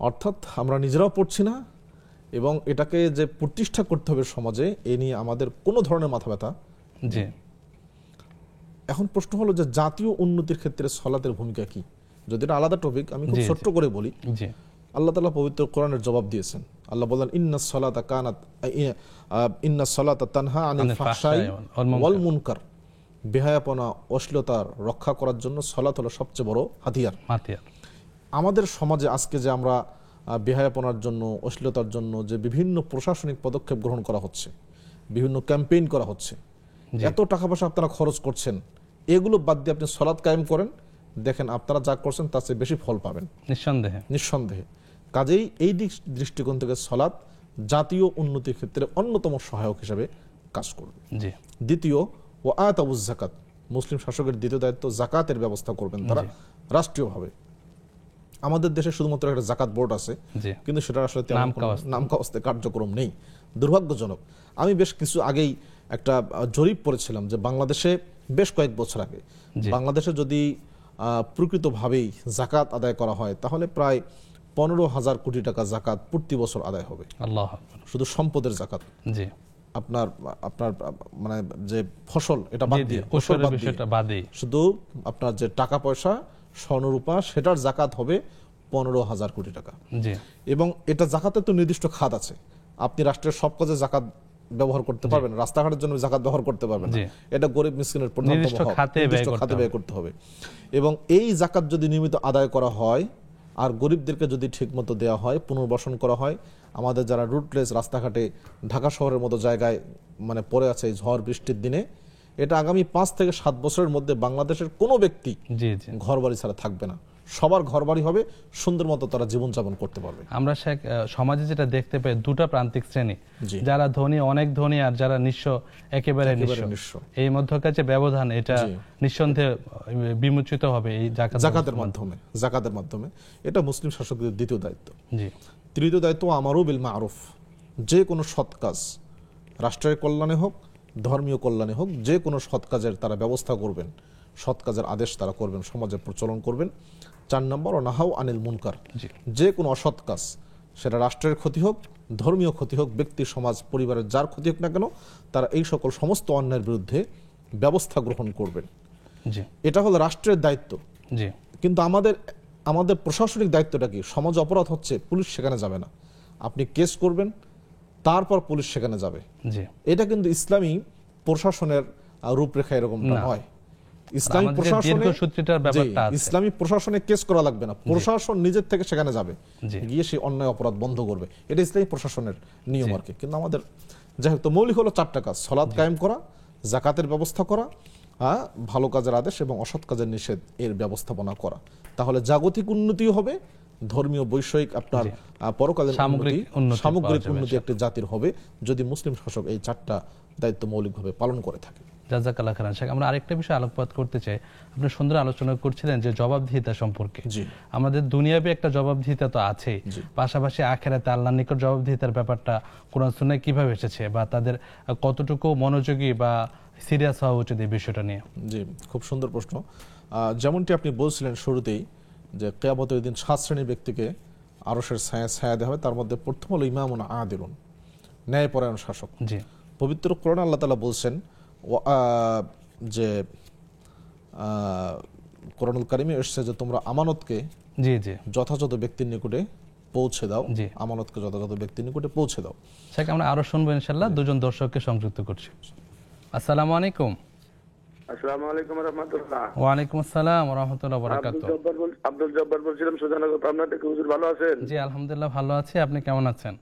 অর্থাৎ আমরা নিজেরাও পড়ছি না, এবং এটাকে যে প্রতিষ্ঠা করতে হবে সমাজে, এ নিয়ে আমাদের কোনো ধরনের মাথা ব্যথা। জি, এখন প্রশ্ন হলো যে জাতীয় উন্নতির ক্ষেত্রে সালাতের ভূমিকা কি? যদি এটা আলাদা টপিক, আমি খুব ছোট্ট করে বলি। জি, আল্লাহ তাআলা পবিত্র কোরআনের জবাব দিয়েছেন। আল্লাহ বলেন, ইন্নাস সালাতা তানহা আনিল ফাহশাই ওয়াল মুনকার। বেহায়াপনা, অশ্লীলতার রক্ষা করার জন্য সালাত হলো সবচেয়ে বড় হাতিয়ার। আমাদের সমাজে আজকে যে আমরা বেহায়াপনার জন্য, অশ্লীলতার জন্য যে বিভিন্ন প্রশাসনিক পদক্ষেপ গ্রহণ করা হচ্ছে, বিভিন্ন ক্যাম্পেইন করা হচ্ছে, এত টাকা পয়সা আপনারা খরচ করছেন, এগুলো বাদ দিয়ে আপনি সালাত কায়েম করেন, দেখেন আপনারা যা করছেন তার চেয়ে বেশি ফল পাবেন নিঃসন্দেহে। কাজেই এই দৃষ্টিকোণ থেকে সালাত জাতীয় উন্নতির ক্ষেত্রে অন্যতম সহায়ক হিসেবে কাজ করবে। দ্বিতীয়, ওয়া আতাউয যাকাত। মুসলিম শাসকের দ্বিতীয় দায়িত্ব, যাকাতের ব্যবস্থা করবেন তারা রাষ্ট্রীয়ভাবে। আমাদের দেশে শুধুমাত্র একটা যাকাত বোর্ড আছে, কিন্তু সেটা আসলে নাম কাওয়াস্তে কার্যক্রম নেই। দুর্ভাগ্যজনক। আমি বেশ কিছু আগেই একটা জরিপ পড়েছিলাম যে বাংলাদেশে, বেশ কয়েক বছর আগে, বাংলাদেশে যদি প্রকৃতভাবেই যাকাত আদায় করা হয়, তাহলে প্রায় 15,000 কোটি টাকা যাকাত প্রতি বছর আদায় হবে। শুধু সম্পদের যাকাত, আপনার মানে যে ফসল, এটা বাদ দিয়ে শুধু আপনার যে টাকা পয়সা, স্বর্ণরূপা, সেটার যাকাত হবে 15,000 কোটি টাকা। এবং এটা যাকাতের তো নির্দিষ্ট খাত আছে। আপনি রাষ্ট্রের সব কাজে যাকাত ব্যবহার করতে পারবেন, রাস্তাঘাটের জন্য যাকাত ব্যবহার করতে পারবেন না। এটা গরিব মিসকিনের নির্দিষ্ট খাতে ব্যয় করতে হবে। এবং এই যাকাত যদি নিয়মিত আদায় করা হয়, আর গরিবদেরকে যদি ঠিকমতো দেওয়া হয়, পুনর্বাসন করা হয়, আমাদের যারা রুটলেস, রাস্তাঘাটে ঢাকা শহরের মতো জায়গায় মানে পড়ে আছে এই ঝড় বৃষ্টির দিনে, এটা আগামী 5 থেকে 7 বছরের মধ্যে বাংলাদেশের কোনো ব্যক্তি ঘর বাড়ি ছাড়া থাকবে না। সবার ঘর বাড়ি হবে, সুন্দর মতো তারা জীবনযাপন করতে পারবে। আমরা সমাজে যেটা দেখতে পাই, দুটা প্রান্তিক শ্রেণী, যারা ধনী, অনেক ধনী, আর যারা নিঃস্ব, একেবারে নিঃস্ব। এই মধ্যকার যে ব্যবধান, এটা নিঃসন্দেহে বিমোচিত হবে এই যাকাতের মাধ্যমে। এটা মুসলিম শাসকদের দ্বিতীয় দায়িত্ব। তৃতীয় দায়িত্ব, আমারু বিল মা'রুফ। যে কোনো সৎ কাজ, রাষ্ট্রের কল্যাণে হোক, ধর্মীয় কল্যাণে হোক, যে কোনো সৎ কাজের তারা ব্যবস্থা করবেন, সৎ কাজের আদেশ তারা করবেন, সমাজে প্রচলন করবেন। 4 নম্বর, নাহাউ আনিল মুনকার। যে কোনো অসৎ কাজ, সেটা রাষ্ট্রের ক্ষতি হোক, ধর্মীয় ক্ষতি হোক, ব্যক্তি, সমাজ, পরিবারের যার ক্ষতি হোক না কেন, তারা এই সকল সমস্ত অন্যায়ের বিরুদ্ধে ব্যবস্থা গ্রহণ করবেন। এটা হলো রাষ্ট্রের দায়িত্ব। কিন্তু আমাদের প্রশাসনিক দায়িত্বটা কি? সমাজ অপরাধ হচ্ছে, পুলিশ সেখানে যাবে না, আপনি কেস করবেন, তারপর পুলিশ সেখানে যাবে। এটা কিন্তু ইসলামী প্রশাসনের রূপরেখা এরকমটা নয়। ইসলামী প্রশাসনে কেস করা লাগবে না, প্রশাসন নিজের থেকে সেখানে যাবে, গিয়ে সেই অন্যায় অপরাধ বন্ধ করবে। এটা ইসলামী প্রশাসনের নিয়ম আর কি। কিন্তু আমাদের যাই হোক, তো মৌলিক হলো 4টা কাজ: সালাত কায়েম করা, যাকাতের ব্যবস্থা করা, ভালো কাজের আদেশ এবং অসৎ কাজের নিষেধ, এর ব্যবস্থাপনা করা। তাহলে জাগতিক উন্নতিও হবে, ধর্মীয় বৈষয়িক আপনার পরকালীন সামগ্রিক উন্নতি সামগ্রিক পাওয়া যাবে উন্নতি একটি জাতির হবে যদি মুসলিম শাসক এই 4টা দায়িত্ব মৌলিকভাবে পালন করে থাকে। জাযাকাল্লাহ খাইরান। শেখ, আমরা আরেকটা বিষয় আলোকপাত করতে চাই। আপনি সুন্দর আলোচনা করছিলেন যে জবাবদিহিতা সম্পর্কে। জি। আমাদের দুনিয়াবি একটা জবাবদিহিতা তো আছেই, পাশাপাশি আখিরাতে আল্লাহর নিকট জবাবদিহিতার ব্যাপারটা কোরআন সুন্নাহয় কিভাবে এসেছে বা তাদের কতটুকু মনোযোগী বা সিরিয়াস হওয়া উচিত এই বিষয়টা নিয়ে? জি, খুব সুন্দর প্রশ্ন। যেমনটি আপনি বলছিলেন শুরুতেই যে কিয়ামতের দিন 7 শ্রেণীর ব্যক্তিকে আরশের ছায়া দেওয়া হবে, তার মধ্যে প্রথম হলো ইমামুন আদিলুন, ন্যায়পরায়ণ শাসক। জি। পবিত্র কোরআনে আল্লাহ তাআলা বলছেন যে কোরআনুল কারিমে এসেছে যে তোমরা আমানতকে জি জি যথাযথ ব্যক্তির নিকটে পৌঁছে দাও। জি। আমানতকে যথাযথ ব্যক্তির নিকটে পৌঁছে দাও। শেখ, আমরা আরো শুনবো ইনশাআল্লাহ। দুজন দর্শককে সংযুক্ত করছি। আসসালামু আলাইকুম। আসসালামু আলাইকুম রাহমাতুল্লাহ। ওয়া আলাইকুম আসসালাম ওয়া রাহমাতুল্লাহি ওয়া বারাকাতুহু। আব্দুল জব্বার বলছিলাম সুজানগর পাবনা থেকে। হুজুর ভালো আছেন? জি আলহামদুলিল্লাহ ভালো আছি, আপনি কেমন আছেন?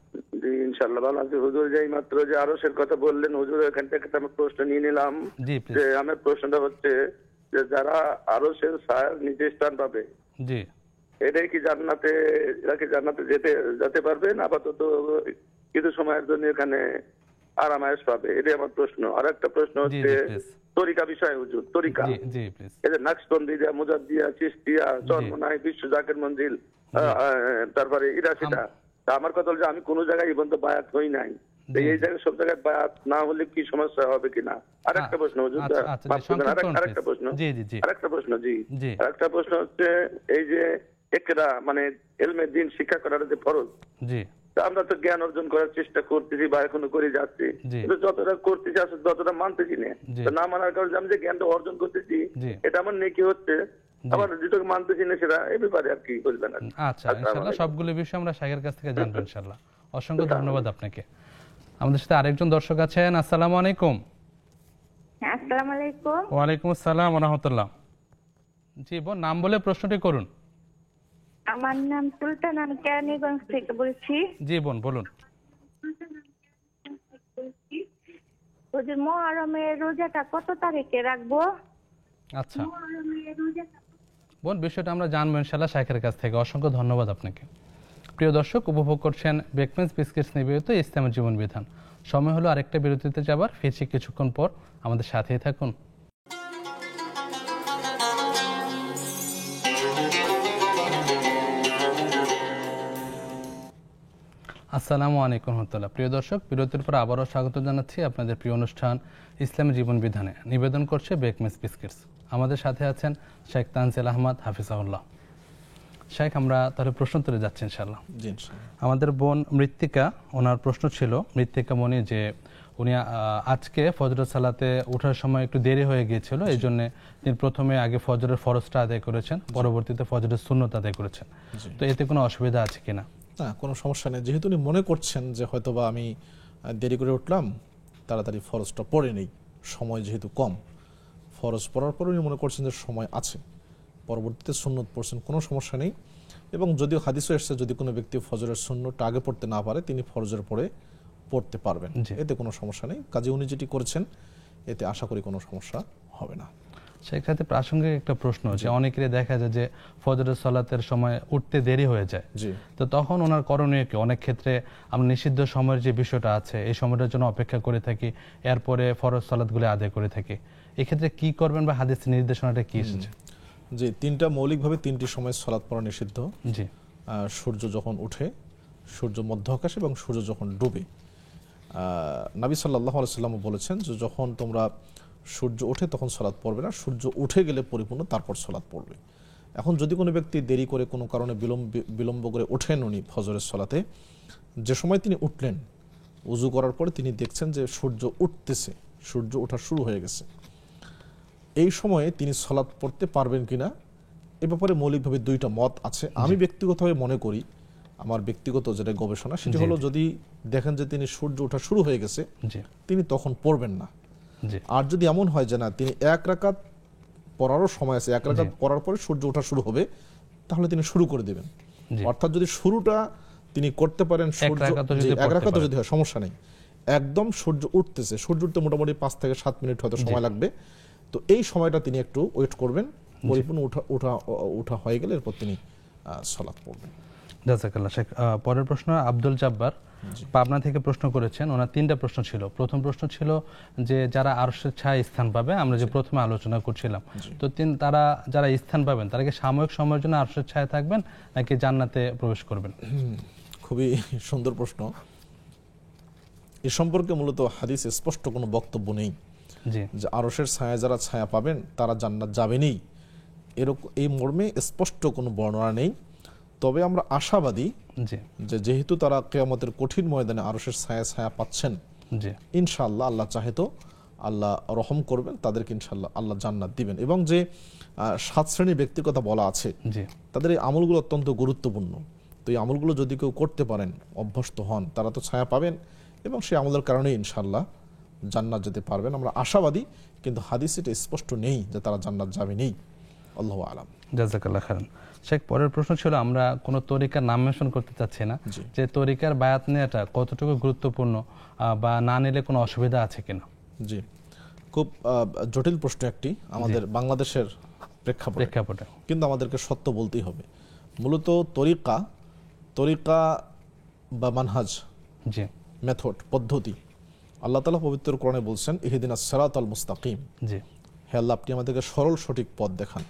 জি ইনশাআল্লাহ ভালো আছি। হুজুর যেই মাত্র যে আরশের কথা বললেন, হুজুর এখান থেকে আমি প্রশ্ন নিয়ে নিলাম। জি প্লিজ। যে আমার প্রশ্নটা হচ্ছে যে যারা আরশের ছায়ার নিচে স্থান পাবে, জি, এটাই কি জান্নাতে, এরা কি জান্নাতে যেতে পারবে না আপাতত কিছু সময়ের জন্য এখানে আরামায়েশ পাবে? এটাই আমার প্রশ্ন। আর একটা প্রশ্ন হচ্ছে তরিকা বিষয় হুজুর, তরিকা। জি জি প্লিজ। এই যে নাকশবন্দিয়া, মুজাদ্দিয়া, চিশতিয়া, চরমনাই, বিশ্ব জাকের মঞ্জিল, তারপরে ইরাশিদা। তা আমার কথা হল যে আমি কোনো জায়গায় এই পর্যন্ত বায়াত হই নাই। এই জায়গায় সব জায়গায় বায়াত না হলে কি সমস্যা হবে কিনা? আরেকটা প্রশ্ন হুজুর, আরেকটা প্রশ্ন, আরেকটা প্রশ্ন, জি আরেকটা প্রশ্ন হচ্ছে এই যে একরা মানে ইলমের দ্বীন শিক্ষা করার যে ফরজ, জি, আমরা তো জ্ঞান অর্জন করার চেষ্টা করতেছি বা এখনো করে যাচ্ছি, কিন্তু যতটা করতেছি আসলে ততটা মানতেছি না মানার কারণে আমি যে জ্ঞানটা অর্জন করতেছি এটা আমার নেকি হচ্ছে, আবার যেটাকে মানতেছি না সেটা এই ব্যাপারে আর কি বলবেন? আচ্ছা, ইনশাআল্লাহ সবগুলো বিষয় আমরা শাইখের কাছ থেকে জানবো ইনশাআল্লাহ। অসংখ্য ধন্যবাদ আপনাকে। আমাদের সাথে আরেকজন দর্শক আছেন। আসসালামু আলাইকুম। আসসালামু আলাইকুম। ওয়া আলাইকুম আসসালাম ওয়া রাহমাতুল্লাহ। জি বোন, নাম বলে প্রশ্নটি করুন। আমার নাম সুলতান, আমি কেরানীগঞ্জ থেকে বলছি। জি বোন বলুন। হুজুর, মুহররমের রোজাটা কত তারিখে রাখবো? আচ্ছা বোন, বিষয়টা আমরা জানবো ইনশাআল্লাহ শাইখের কাছ থেকে। অসংখ্য ধন্যবাদ আপনাকে। প্রিয় দর্শক, উপভোগ করছেন বেকমেন্স বিস্কিটস নিবেদিত ইসলামের জীবন বিধান। সময় হলো আরেকটা বিরতিতে যাবার। ফিরছি কিছুক্ষণ পর, আমাদের সাথেই থাকুন। আসসালামু আলাইকুম রহমতুল্লাহ। প্রিয় দর্শক, বিরতির পর আবারও স্বাগত জানাচ্ছি আপনাদের প্রিয় অনুষ্ঠান ইসলামী জীবন বিধানে। নিবেদন করছে বেকমেন্স বিস্কিটস। আমাদের সাথে আছেন শেখ তানজিল আহমদ হাফিজাহুল্লাহ। শেখ, আমরা তাহলে প্রশ্ন তুলে যাচ্ছি ইনশাআল্লাহ। আমাদের বোন মৃত্তিকা, ওনার প্রশ্ন ছিল, মৃত্তিকা মনি, যে উনি আজকে ফজর সালাতে ওঠার সময় একটু দেরি হয়ে গিয়েছিল, এই জন্য তিনি প্রথমে আগে ফজরের ফরজটা আদায় করেছেন, পরবর্তীতে ফজরের সুন্নত আদায় করেছেন। তো এতে কোনো অসুবিধা আছে কিনা? না, কোনো সমস্যা নেই। যেহেতু উনি মনে করছেন যে হয়তোবা আমি দেরি করে উঠলাম, তাড়াতাড়ি ফরজটা পড়ে নেই, সময় যেহেতু কম, ফরজ পড়ার পর উনি মনে করছেন যে সময় আছে, পরবর্তীতে সুন্নত পড়ছেন, কোনো সমস্যা নেই। এবং যদিও হাদিসও এসেছে যদি কোনো ব্যক্তি ফজরের সুন্নতটা আগে পড়তে না পারে তিনি ফরজের পরে পড়তে পারবেন, এতে কোনো সমস্যা নেই। কাজে উনি যেটি করেছেন এতে আশা করি কোনো সমস্যা হবে না। সেক্ষেত্রে প্রাসঙ্গিক একটা প্রশ্ন, যে অনেকেরই দেখা যায় যে ফজরের সালাতের সময় উঠতে দেরি হয়ে যায়, তো তখন ওনার করণীয় কি? অনেক ক্ষেত্রে আমরা নিষিদ্ধ সময়ের যে বিষয়টা আছে এই সময়টার জন্য অপেক্ষা করে থাকি, এরপরে ফরজ সালাতগুলো আদায় করে থাকি, এক্ষেত্রে কি করবেন বা হাদিসের নির্দেশনাটা কি এসেছে? যে মৌলিকভাবে তিনটি সময় সালাত পড়া নিষিদ্ধ। জি। সূর্য যখন উঠে, সূর্য মধ্য আকাশে এবং সূর্য যখন ডুবে। নবী সাল্লাল্লাহু আলাইহি ওয়াসাল্লাম বলেছেন যে যখন তোমরা সূর্য ওঠে তখন সালাত পড়বে না, সূর্য উঠে গেলে পরিপূর্ণ তারপর সালাত পড়বে। এখন যদি কোনো ব্যক্তি দেরি করে কোনো কারণে বিলম্ব করে ওঠেন উনি ফজরের সালাতে, যে সময় তিনি উঠলেন উযু করার পরে তিনি দেখছেন যে সূর্য উঠতেছে, সূর্য ওঠা শুরু হয়ে গেছে, এই সময়ে তিনি সালাত পড়তে পারবেন কিনা এ ব্যাপারে মৌলিকভাবে দুইটা মত আছে। আমি ব্যক্তিগতভাবে মনে করি, আমার ব্যক্তিগত যেটা গবেষণা সেটা হলো, যদি দেখেন যে তিনি সূর্য ওঠা শুরু হয়ে গেছে তিনি তখন পড়বেন না। আর যদি এমন হয় যে না তিনি এক রাকাত পড়ারও সময় আছে, এক রাকাত পড়ার পরে সূর্য ওঠা শুরু হবে, তাহলে তিনি শুরু করে দেবেন। অর্থাৎ যদি শুরুটা তিনি করতে পারেন এক রাকাত যদি হয় সমস্যা নেই, একদম সূর্য উঠতেছে, সূর্য উঠতে মোটামুটি 5 থেকে 7 মিনিট হয়তো সময় লাগবে, তো এই সময়টা তিনি একটু ওয়েট করবেন, পরিপূর্ণ ওঠা হয়ে গেলে এরপর তিনি সালাত পড়বেন। জাযাকাল্লাহ শেখ। পরের প্রশ্ন আব্দুল জাব্বার পাবনা থেকে প্রশ্ন করেছেন। ওনার 3টা প্রশ্ন ছিল। প্রথম প্রশ্ন ছিল যে যারা আরশের ছায়ায় স্থান পাবে, আমরা যে প্রথমে আলোচনা করছিলাম, তো তারা যারা স্থান পাবেন তারা কি সাময়িক সময়ের জন্য আরশের ছায়ায় থাকবেন নাকি জান্নাতে প্রবেশ করবেন? খুবই সুন্দর প্রশ্ন। এ সম্পর্কে মূলত হাদিস স্পষ্ট কোনো বক্তব্য নেই জি যে আরশের ছায়ায় যারা ছায়া পাবেন তারা জান্নাত যাবেনই, এরকম এই মর্মে স্পষ্ট কোনো বর্ণনা নেই। তবে আমরা আশাবাদী জি যে যেহেতু তারা কিয়ামতের কঠিন ময়দানে আরশের ছায়া ছায়া পাচ্ছেন, জি ইনশাআল্লাহ আল্লাহ চাহে তো আল্লাহ রহম করবেন, তাদেরকে ইনশাআল্লাহ আল্লাহ জান্নাত দিবেন। এবং যে 7 শ্রেণীর ব্যক্তির কথা বলা আছে, জি তাদের এই আমলগুলো অত্যন্ত গুরুত্বপূর্ণ। তো এই আমলগুলো যদি কেউ করতে পারেন, অভ্যস্ত হন, তারা তো ছায়া পাবেন এবং সেই আমলের কারণেই ইনশাআল্লাহ জান্নাত যেতে পারবেন। আমরা আশাবাদী, কিন্তু হাদিস এটা স্পষ্ট নেই যে তারা জান্নাত যাবে নেই। আল্লাহু আলাম। জাযাকাল্লাহ খাইরান শেখ। পরের প্রশ্ন ছিল, আমরা কোনো তরিকার নাম মেনশন করতে চাচ্ছি না, জি। যে তরিকার বায়াত নেওয়াটা কতটুকু গুরুত্বপূর্ণ বা না নিলে কোনো অসুবিধা আছে কিনা? জি, খুব জটিল প্রশ্ন একটি আমাদের বাংলাদেশের প্রেক্ষাপটে, কিন্তু আমাদেরকে সত্য বলতেই হবে। মূলত তরিকা বা মানহাজ, জি মেথড, পদ্ধতি, আল্লাহ তাআলা পবিত্র কোরআনে বলছেন ইহদিনাস সিরাতাল মুস্তাকিম, জি হে আল্লাহ আপনি আমাদেরকে সরল সঠিক পথ দেখান।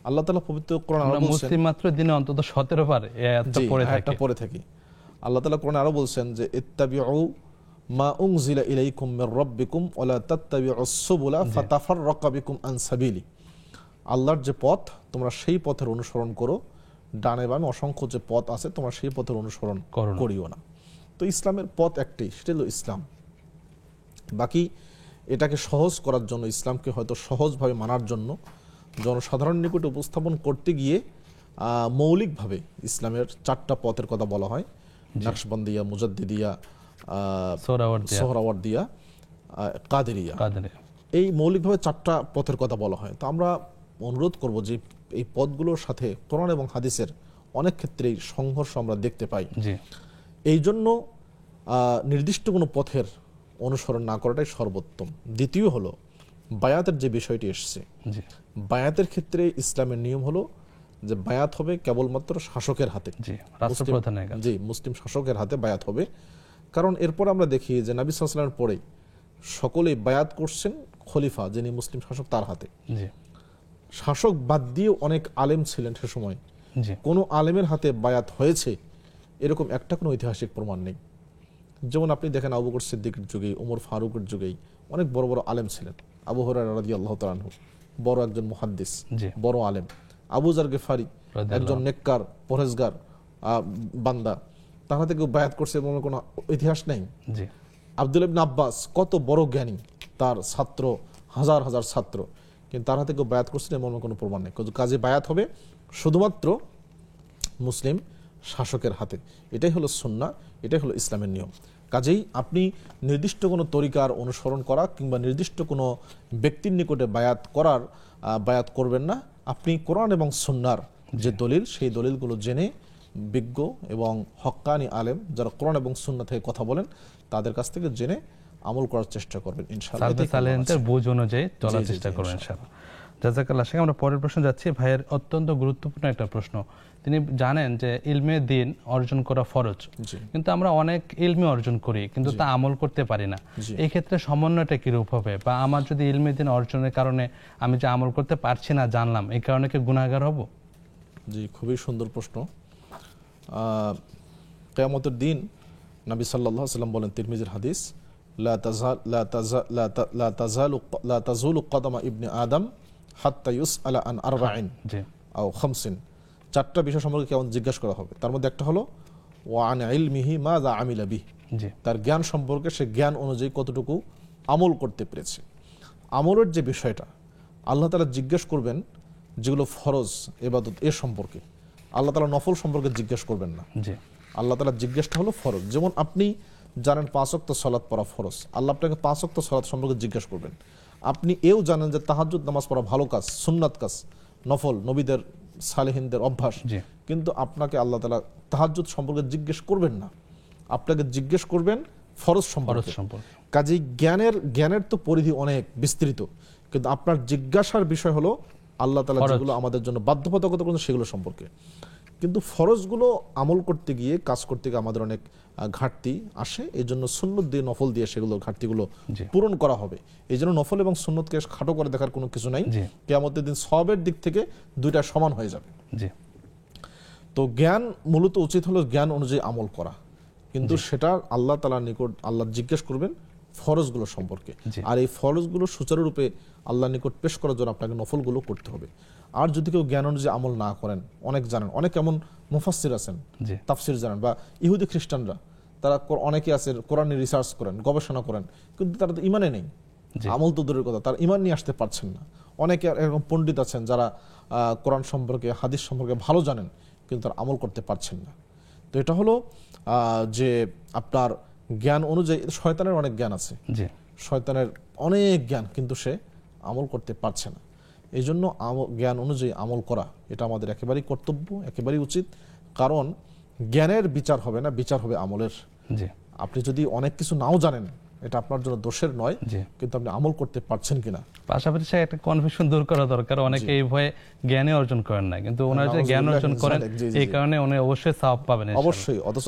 আল্লাহ তাআলা পবিত্র কোরআনে আরো বলছেন, মুসলিম মাত্র দিনে অন্তত 17 বার এই আয়াতটা পড়ে থাকি। আল্লাহ তাআলা কোরআনে আরো বলছেন যে ইত্তাবিউ মা উনজিলা ইলাইকুম মির রাব্বিকুম ওয়া লা তাত্তাবিউস সুবুলা ফাতাফাররাকা বিকুম আন সাবিলি। আল্লাহর যে পথ তোমরা সেই পথের অনুসরণ করো, ডানে বামে অসংখ্য যে পথ আছে তোমরা সেই পথের অনুসরণ করিও না। তো ইসলামের পথ একটাই, সেটা হলো ইসলাম। বাকি এটাকে সহজ করার জন্য, ইসলামকে হয়তো সহজভাবে মানার জন্য জনসাধারণ নিকটে উপস্থাপন করতে গিয়ে মৌলিকভাবে ইসলামের 4টা পথের কথা বলা হয়, নকশবন্দিয়া, মুজাদ্দিদিয়া, সোহরাওয়ার্দিয়া, কাদেরিয়া। এই মৌলিকভাবে 4টা পথের কথা বলা হয়। তো আমরা অনুরোধ করব যে এই পথগুলোর সাথে কোরআন এবং হাদিসের অনেক ক্ষেত্রেই সংঘর্ষ আমরা দেখতে পাই। এই জন্য নির্দিষ্ট কোনো পথের অনুসরণ না করাটাই সর্বোত্তম। দ্বিতীয় হলো বায়াতের যে বিষয়টি এসছে, বায়াতের ক্ষেত্রে ইসলামের নিয়ম হলো যে বায়াত হবে কেবলমাত্র শাসকের হাতে, জি মুসলিম শাসকের হাতে বায়াত হবে। কারণ এরপর আমরা দেখি যে নবী সাল্লাল্লাহু আলাইহি ওয়াসাল্লামের পরে সকলেই বায়াত করছেন খলিফা, যিনি মুসলিম শাসক, তার হাতে। শাসক বাদ দিয়ে অনেক আলেম ছিলেন সে সময়, কোন আলেমের হাতে বায়াত হয়েছে এরকম একটা কোনো ঐতিহাসিক প্রমাণ নেই। যেমন আপনি দেখেন আবু বকর সিদ্দিকের যুগেই, ওমর ফারুকের যুগেই অনেক বড় বড় আলেম ছিলেন। আবু হুরায়রা রাদিয়াল্লাহু তাআলা আনহু বড় একজন মুহাদ্দিস, বড় আলেম। আবু যার গিফারি একজন নেককার পরহেজগার বান্দা, তার হাতে কেউ বায়াত করছে এমন কোনো ইতিহাস নেই। আব্দুল্লাহ ইবনে আব্বাস কত বড় জ্ঞানী, তার ছাত্র হাজার হাজার ছাত্র, কিন্তু তার হাতে কেউ বায়াত করছে এমন কোনো প্রমাণ নেই। কাজে বায়াত হবে শুধুমাত্র মুসলিম শাসকের হাতে। এটাই হলো সুন্নাহ, এটাই হলো ইসলামের নিয়ম। কাজেই আপনি নির্দিষ্ট কোনো তরিকার অনুসরণ করা কিংবা নির্দিষ্ট কোনো ব্যক্তির নিকটে বায়াত করবেন না। আপনি কোরআন এবং সুন্নাহর যে দলিল, সেই দলিলগুলো জেনে বিজ্ঞ এবং হক্কানি আলেম যারা কোরআন এবং সুন্নাহ থেকে কথা বলেন তাদের কাছ থেকে জেনে আমল করার চেষ্টা করবেন ইনশাআল্লাহ, বুঝ অনুযায়ী চলার চেষ্টা করবেন ইনশাআল্লাহ। জাযাকাল্লাহ শেখ। আমরা পরের প্রশ্ন যাচ্ছি। ভাইয়ের অত্যন্ত গুরুত্বপূর্ণ একটা প্রশ্ন। তিনি জানেন যে ইলমে দ্বীন অর্জন করা ফরজ, কিন্তু আমরা অনেক ইলমি অর্জন করি কিন্তু তা আমল করতে পারি না। এই ক্ষেত্রে সমন্বয়টা কিরূপ হবে? বা আমার যদি ইলমে দ্বীন অর্জনের কারণে আমি যে আমল করতে পারছি না জানলাম, এই কারণে কি গুনাহগার হব? জি, খুবই সুন্দর প্রশ্ন। কিয়ামতের দিন নবী সাল্লাল্লাহু আলাইহি ওয়াসাল্লাম বলেন, তিরমিজির হাদিস, লা তাযালু কদমা ইবনে আদম হাত্তা ইউসআলা আন আরবাইন আও খামসিন। 4টা বিষয় সম্পর্কে কেমন জিজ্ঞাসা করা হবে। তার মধ্যে একটা হলো ওয়া আন ইলমিহি মাযা আমিলা বিহি, তার জ্ঞান সম্পর্কে সে জ্ঞান অনুযায়ী কতটুকু আমল করতে পেরেছে। আমলের যে বিষয়টা আল্লাহ তাআলা জিজ্ঞেস করবেন, যেগুলো ফরজ ইবাদত এর সম্পর্কে। আল্লাহ তাআলা নফল সম্পর্কে জিজ্ঞেস করবেন না। আল্লাহ তাআলা জিজ্ঞেসটা হলো ফরজ। যেমন আপনি জানেন 5 ওয়াক্ত সালাত পড়া ফরজ, আল্লাহ আপনাকে 5 ওয়াক্ত সালাত সম্পর্কে জিজ্ঞেস করবেন। আপনি এও জানেন যে তাহাজ্জুদ নামাজ পড়া ভালো কাজ, সুন্নাত কাজ, নফল, নবীদের সালেহিনদের অভ্যাস, কিন্তু আপনাকে আল্লাহ তাআলা তাহাজ্জুদ সম্পর্কে জিজ্ঞেস করবেন না, আপনাকে জিজ্ঞেস করবেন ফরজ সম্পর্কে। কাজেই জ্ঞানের তো পরিধি অনেক বিস্তৃত, কিন্তু আপনার জিজ্ঞাসার বিষয় হলো আল্লাহ তাআলা যেগুলো আমাদের জন্য বাধ্যবাধকতা করেছেন সেগুলো সম্পর্কে। কিন্তু ফরজগুলো আমল করতে গিয়ে, কাজ করতে গিয়ে আমাদের অনেক ঘাটতি আসে। এই জন্য সুন্নত দিয়ে, নফল দিয়ে সেগুলো ঘাটতিগুলো জি। পূরণ করা হবে। এই জন্য নফল এবং সুন্নতকে খাটো করে দেখার কোনো কিছু নাই। জি। কিয়ামতের দিন সওয়াবের দিক থেকে দুইটা সমান হয়ে যাবে। জি তো জ্ঞান মূলত উচিত হলো জ্ঞান অনুযায়ী আমল করা, কিন্তু সেটা আল্লাহ তাআলার নিকট আল্লাহ জিজ্ঞেস করবেন ফরজগুলো সম্পর্কে। জি। আর এই ফরজগুলো সুচারুরূপে আল্লাহর নিকট পেশ করার জন্য আপনাকে নফলগুলো করতে হবে। আর যদি কেউ জ্ঞান অনুযায়ী আমল না করেন, অনেক জানেন, অনেক এমন মুফাসসির আছেন, জি তাফসির জানেন, বা ইহুদি খ্রিস্টানরা তারা অনেকে আছে কোরআন নিয়ে রিসার্চ করেন, গবেষণা করেন, কিন্তু তারা তো ইমানে নেই। জি। আমল তো দূরের কথা, তারা ইমান নিয়ে আসতে পারছেন না। অনেকে এরকম পণ্ডিত আছেন যারা কোরআন সম্পর্কে, হাদিস সম্পর্কে ভালো জানেন, কিন্তু তারা আমল করতে পারছেন না। তো এটা হলো যে আপনার জ্ঞান অনুযায়ী, শয়তানের অনেক জ্ঞান আছে, জি শয়তানের অনেক জ্ঞান, কিন্তু সে আমল করতে পারছে না। এই জন্য জ্ঞান অনুযায়ী আমল করা এটা আমাদের একেবারেই কর্তব্য, একেবারেই উচিত। কারণ জ্ঞানের বিচার হবে না, বিচার হবে আমলের। জি আপনি যদি অনেক কিছু নাও জানেন, এটা আপনার জন্য দোষের নয়, জি। কিন্তু আপনি আমল করতে পারছেন কিনা। পাশাপাশি সে একটা কনফিউশন দূর করা দরকার। অনেকে এই ভয়ে জ্ঞানে অর্জন করেন না, কিন্তু ওনারা যে জ্ঞান অর্জন করেন জি, জি, এই জি। কারণে উনি অবশ্যই সওয়াব পাবেন ইনশাআল্লাহ। অবশ্যই। অথচ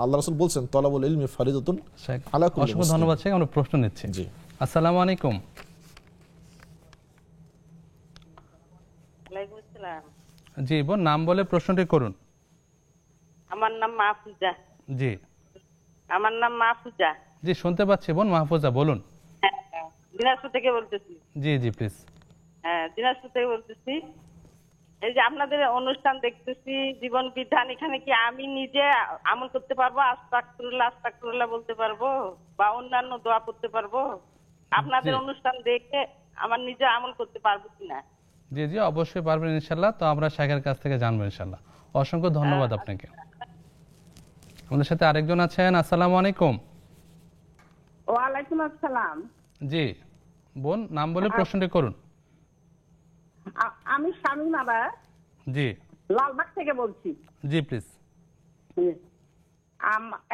আল্লাহ রাসূল বলছেন তলাবুল ইলমি ফারিদাতুন শেখ, আলা কুল্লি অসংখ্য মুসলিম। ধন্যবাদ শেখ। আমরা প্রশ্ন নিচ্ছি। জি। আসসালামু আলাইকুম। ওয়ালাইকুম আসসালাম। জি বোন, নাম বলে প্রশ্নটি করুন। আমার নাম মাহফুজা। জি আমার নাম মাহফুজা। জি শুনতে পাচ্ছি বোন। মাহফুজা বলুন। হ্যাঁ, দিনাজপুর থেকে বলতেছি। জি জি প্লিজ। হ্যাঁ, দিনাজপুর থেকে বলতেছি। এই যে আপনাদের অনুষ্ঠান দেখতেছি, জীবন বিধান, এখানে কি আমি নিজে আমল করতে পারবো? আস্তাগফিরুল্লাহ আস্তাগফিরুল্লাহ বলতে পারবো, বা অন্যান্য দোয়া করতে পারবো? আপনাদের জি। অনুষ্ঠান দেখে আমার নিজে আমল করতে পারবো কিনা? জি জি অবশ্যই পারবেন ইনশাআল্লাহ। তো আমরা শেখের কাছ থেকে জানবো ইনশাআল্লাহ। অসংখ্য ধন্যবাদ আপনাকে। আমাদের সাথে আরেকজন আছেন। আসসালামু আলাইকুম। ওয়ালাইকুম আসসালাম। জি বোন, নাম বলে প্রশ্নটি করুন। আমি শামিমারা জি লালবাগ থেকে বলছি। জি প্লিজ।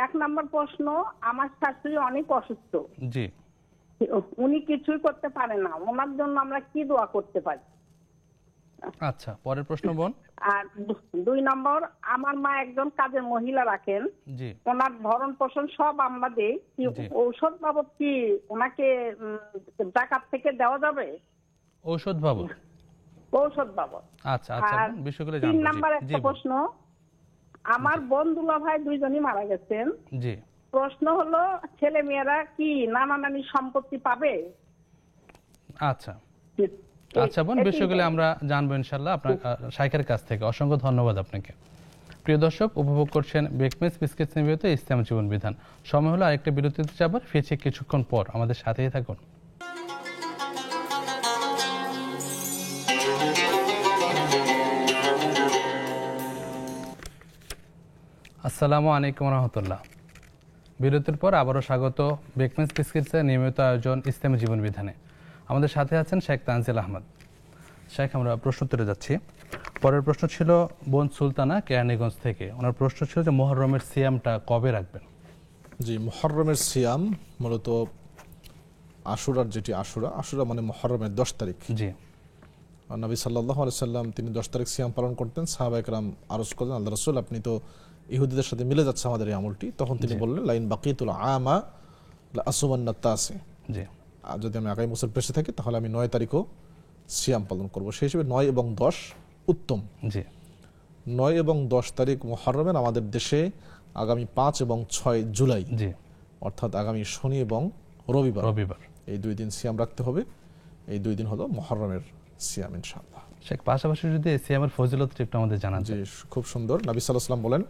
এক নম্বর প্রশ্ন, আমার শাশুড়ি অনেক অসুস্থ, জি উনি কিছুই করতে পারে না, ওনার জন্য আমরা কি দোয়া করতে পারি? আচ্ছা, পরের প্রশ্ন বোন। আর 2 নম্বর, আমার মা একজন কাজের মহিলা রাখেন, জি ওনার ভরণ পোষণ সব আমরা দেই, কি জি। ঔষধ বাবদ কি ওনাকে জাকাত থেকে দেওয়া যাবে? ঔষধ বাবদ? ঔষধ বাবদ। আচ্ছা আচ্ছা আর বোন, বিষয়গুলো 3 জানবো। নাম্বার জি একটা বোন। প্রশ্ন, আমার বোন দুলা ভাই দুইজনই মারা গেছেন, জি প্রশ্ন হলো ছেলে মেয়েরা কি নানা নানি সম্পত্তি পাবে? আচ্ছা আচ্ছা বোন, বিষয়গুলো আমরা জানবো ইনশাআল্লাহ আপনার শাইখের কাছ থেকে। অসংখ্য ধন্যবাদ আপনাকে। প্রিয় দর্শক, উপভোগ করছেন বেকমেস বিস্কিটস নিবেদিত ইসলাম জীবন বিধান। সময় হলো আরেকটা বিরতিতে যাবার, ফিরছি কিছুক্ষণ পর। আমাদের সাথেই থাকুন। আসসালামু আলাইকুম রহমতুল্লাহ। বিরতির পর আবারও স্বাগত বেকমেস বিস্কিটসের নিয়মিত আয়োজন ইসলামী জীবন বিধানে। আমাদের সাথে আছেন শেখ তানজিল আহমদ। শেখ, আমরা প্রশ্ন উত্তরে যাচ্ছি। পরের প্রশ্ন ছিল বোন সুলতানা কেরানীগঞ্জ থেকে। ওনার প্রশ্ন ছিল যে মুহররমের সিয়ামটা কবে রাখবেন? জি, মুহররমের সিয়াম মূলত আশুরার, যেটি আশুরা মানে মুহররমের 10 তারিখ। জি নবী সাল্লাল্লাহু আলাইহি সাল্লাম তিনি 10 তারিখ সিয়াম পালন করতেন। সাহাবায়ে কেরাম আরজ করলেন, আল্লাহ রাসূল আপনি তো ইহুদিদের সাথে মিলে যাচ্ছে আমাদের এই আমলটি। তখন তিনি বললেন, লাইন বাকিতুল আমা লা আসুমান্না তাসি, জি আর যদি আমি আগামী বছর বেঁচে থাকি তাহলে আমি 9 তারিখও সিয়াম পালন করব। সেই হিসেবে 9 এবং 10 উত্তম। জি 9 এবং 10 তারিখ মুহররমের আমাদের দেশে আগামী 5 এবং 6 জুলাই, জি অর্থাৎ আগামী শনি এবং রবিবার, এই 2 দিন সিয়াম রাখতে হবে। এই 2 দিন হলো মুহররমের সিয়াম ইনশাআল্লাহ। শেখ, পাশাপাশি যদি সিয়ামের ফজিলতটা একটু আমাদের জানান। জি, খুব সুন্দর। নবী সাল্লাল্লাহু আলাইহি ওয়াসাল্লাম বলেন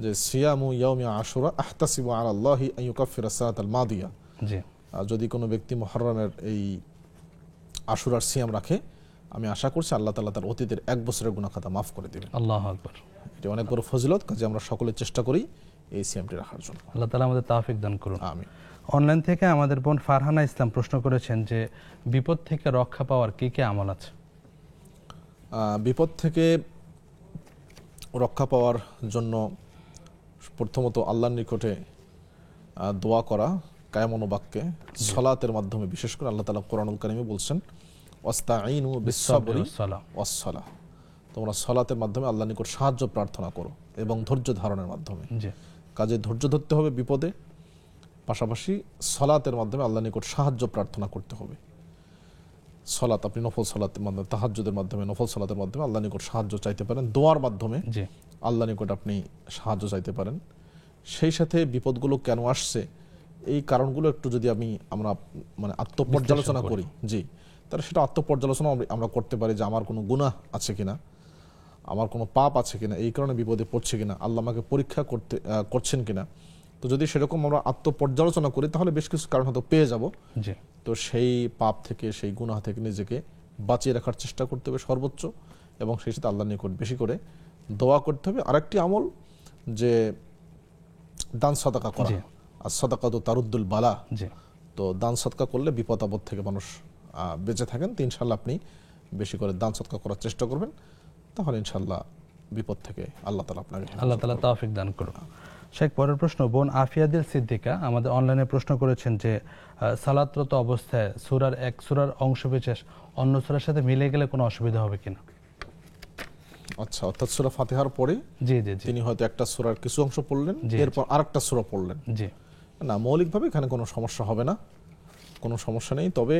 যে সিয়ামু ইয়াউমি আশুরা আহতাসিবু আলা আল্লাহি আন ইউকাফিরা সানাতাল মাদিয়া। জি যদি কোনো ব্যক্তি মুহররমের এই আশুরার সিয়াম রাখে, আমি আশা করছি আল্লাহ তাআলা তার অতীতের 1 বছরের গুনাহ খাতা মাফ করে দিবেন। আল্লাহু আকবার। এটা অনেক বড় ফজিলত, কাজে আমরা সকলে চেষ্টা করি এই সিয়ামটি রাখার জন্য। আল্লাহ তাআলা আমাদের তৌফিক দান করুন। আমিন। অনলাইন থেকে আমাদের বোন ফারহানা ইসলাম প্রশ্ন করেছেন যে বিপদ থেকে রক্ষা পাওয়ার কি কি আমল আছে? বিপদ থেকে রক্ষা পাওয়ার জন্য প্রথমত আল্লাহর নিকটে দোয়া করা, কায়মন বাক্যে, সালাতের মাধ্যমে, বিশেষ করে আল্লাহ তাআলা কোরআনুল কারীমে বলছেন ওয়াস্তাঈনু বিস-সাবরি ওয়াস-সালাহ। তোমরা সালাতের মাধ্যমে আল্লাহর নিকট সাহায্য প্রার্থনা করো এবং ধৈর্য ধারণের মাধ্যমে। জি কাজে ধৈর্য ধরতে হবে বিপদে, পাশাপাশি সালাতের মাধ্যমে আল্লাহর নিকট সাহায্য প্রার্থনা করতে হবে। সালাত আপনি নফল সালাতের মাধ্যমে, তাহাজ্জুদের মাধ্যমে, নফল সালাতের মাধ্যমে আল্লাহর নিকট সাহায্য চাইতে পারেন, দোয়ার মাধ্যমে জি আল্লাহর নিকট আপনি সাহায্য চাইতে পারেন। সেই সাথে বিপদগুলো কেন আসছে এই কারণগুলো একটু যদি আমরা মানে আত্মপর্যালোচনা করি, জি, তাহলে সেটা আত্মপর্যালোচনা আমরা করতে পারি যে আমার কোনো গুনাহ আছে কিনা, আমার কোনো পাপ আছে কিনা, এই কারণে বিপদে পড়ছে কিনা, আল্লাহ আমাকে পরীক্ষা করছেন কিনা। তো যদি সেরকম আমরা আত্মপর্যালোচনা করি তাহলে বেশ কিছু কারণ হয়তো পেয়ে যাব। জি তো সেই পাপ থেকে, সেই গুনাহ থেকে নিজেকে বাঁচিয়ে রাখার চেষ্টা করতে হবে সর্বোচ্চ, এবং সেই সাথে আল্লাহর নিকট বেশি করে দোয়া করতে হবে। আরেকটি আমল যে দান সাদাকা করা, জি। আর সাদাকা তো তারুদ্দুল বালা, জি তো দান সাদকা করলে বিপদ আপদ থেকে মানুষ বেঁচে থাকেন। তো ইনশাল্লাহ আপনি বেশি করে দান সাদকা করার চেষ্টা করবেন, তাহলে ইনশাল্লাহ বিপদ থেকে আল্লাহ তাআলা আপনাকে আল্লাহ তাআলা তৌফিক দান করুন। শেখ, পরের প্রশ্ন বোন আফিয়াদিল সিদ্দিকা আমাদের অনলাইনে প্রশ্ন করেছেন যে সালাতরত অবস্থায় সূরার অংশ বিশেষ অন্য সূরার সাথে মিলে গেলে কোনো অসুবিধা হবে কিনা? আচ্ছা, অর্থাৎ সূরা ফাতিহার পরে জি জি জি তিনি হয়তো একটা সূরার কিছু অংশ পড়লেন, জি, এরপর আরেকটা সূরা পড়লেন, জি না, মৌলিকভাবে এখানে কোনো সমস্যা হবে না, কোনো সমস্যা নেই। তবে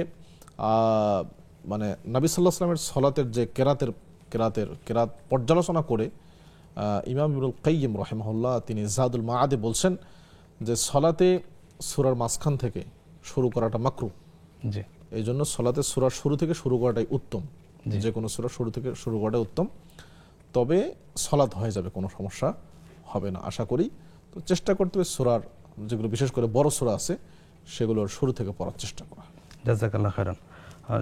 মানে নবী সাল্লাল্লাহু আলাইহি ওয়াসাল্লামের সলাতের যে কেরাত পর্যালোচনা করে ইমাম ইবনুল কাইয়িম রাহিমাহুল্লাহ তিনি জাদুল মাআদে বলছেন যে সলাতে সূরার মাঝখান থেকে শুরু করাটা মাকরুহ। জি এই জন্য সলাতে সূরার শুরু থেকে শুরু করাটাই উত্তম, জি। যে কোনো সূরা শুরু থেকে শুরু করাটাই উত্তম। তবে সলাত হয়ে যাবে, কোনো সমস্যা হবে না আশা করি। তো চেষ্টা করতে হবে সূরার যেগুলো বিশেষ করে বড় সূরা আছে সেগুলোর শুরু থেকে পড়ার চেষ্টা করা। জাযাকাল্লাহ খাইরান।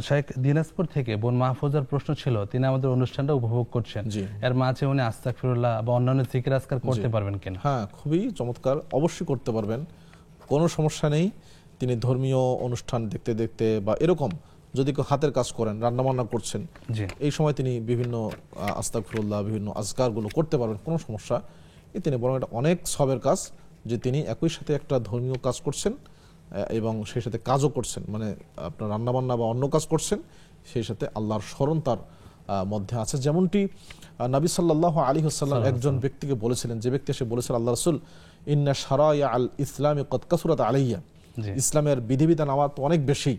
শেখ, দিনাজপুর থেকে বোন মাহফুজার প্রশ্ন ছিল, তিনি আমাদের অনুষ্ঠানটা উপভোগ করছেন, জি। এর মাঝে উনি আস্তাগফিরুল্লাহ বা অন্যান্য জিকির আজকার করতে জি। পারবেন কিনা? হ্যাঁ, খুবই চমৎকার, অবশ্যই করতে পারবেন, কোনো সমস্যা নেই। তিনি ধর্মীয় অনুষ্ঠান দেখতে দেখতে বা এরকম যদি কেউ হাতের কাজ করেন, রান্নাবান্না করছেন, জি এই সময় তিনি বিভিন্ন আস্তাগফিরুল্লাহ, বিভিন্ন আজকারগুলো করতে পারবেন, কোনো সমস্যা তিনি বরং এটা অনেক সবের কাজ যে তিনি একই সাথে একটা ধর্মীয় কাজ করছেন এবং সেই সাথে কাজও করছেন, মানে আপনার রান্নাবান্না বা অন্য কাজ করছেন, সেই সাথে আল্লাহর স্মরণ তার মধ্যে আছে। যেমনটি নবী সাল্লাল্লাহু আলাইহি ওয়াসাল্লাম একজন ব্যক্তিকে বলেছিলেন, যে ব্যক্তি এসে বলেছিলেন, আল্লাহ রাসূল ইন্না শারায়া আল ইসলামি কদ কাসুরাত আলাইয়া, জি ইসলামের বিধিবিধান আমার তো অনেক বেশি,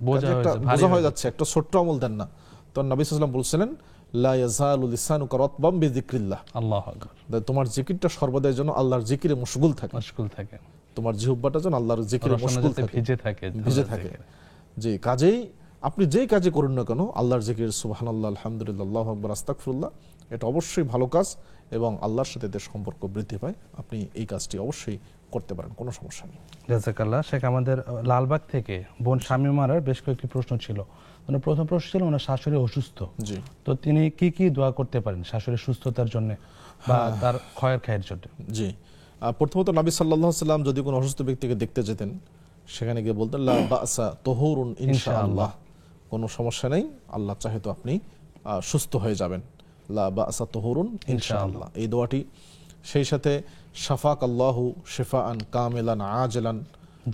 বোঝা হয়ে যাচ্ছে, একটা ছোট্ট আমল দেন না। তো নবী সাল্লাল্লাহু আলাইহি ওয়াসাল্লাম বলছিলেন লা ইয়াজালু লিসানুকা রাতবাম বিযিকরিল্লাহ, আল্লাহু আকবার, তোমার জিকিরটা সর্বদাই যেন আল্লাহর জিকিরে মশগুল থাকে, মুশকিল থাকে, তোমার জিহ্বাটা যেন আল্লাহর জিকিরে মশগুল থাকে, ভিজে থাকে। যে কাজেই আপনি যেই কাজে করুন না কেন, আল্লাহর জিকির, সুবহানাল্লাহ, আলহামদুলিল্লাহ, আল্লাহু আকবার, আস্তাগফিরুল্লাহ, এটা অবশ্যই ভালো কাজ এবং আল্লাহর সাথে এদের সম্পর্ক বৃদ্ধি পায়। আপনি এই কাজটি অবশ্যই করতে পারেন, কোনো সমস্যা নেই। জাযাকাল্লাহ। শেখ, আমাদের লালবাগ থেকে বোন শামীমার বেশ কয়েকটি প্রশ্ন ছিল। মানে প্রথম প্রশ্ন ছিল ওনার শাশুড়ি অসুস্থ, জি, তো তিনি কি কি দোয়া করতে পারেন শাশুড়ির সুস্থতার জন্য বা তার ক্ষয়ের খায়ের জন্য? জি, প্রথমত নবী সাল্লাল্লাহু আলাইহি ওয়াসাল্লাম যদি কোনো অসুস্থ ব্যক্তিকে দেখতে যেতেন, সেখানে গিয়ে বলতেন লা বাসা তুহুরুন ইনশাআল্লাহ, কোনো সমস্যা নেই, আল্লাহ চাহে তো আপনি সুস্থ হয়ে যাবেন, লা বাসা তুহুরুন ইনশাআল্লাহ, এই দোয়াটি। সেই সাথে শাফাক আল্লাহু শিফাআন কামিলান আজিলান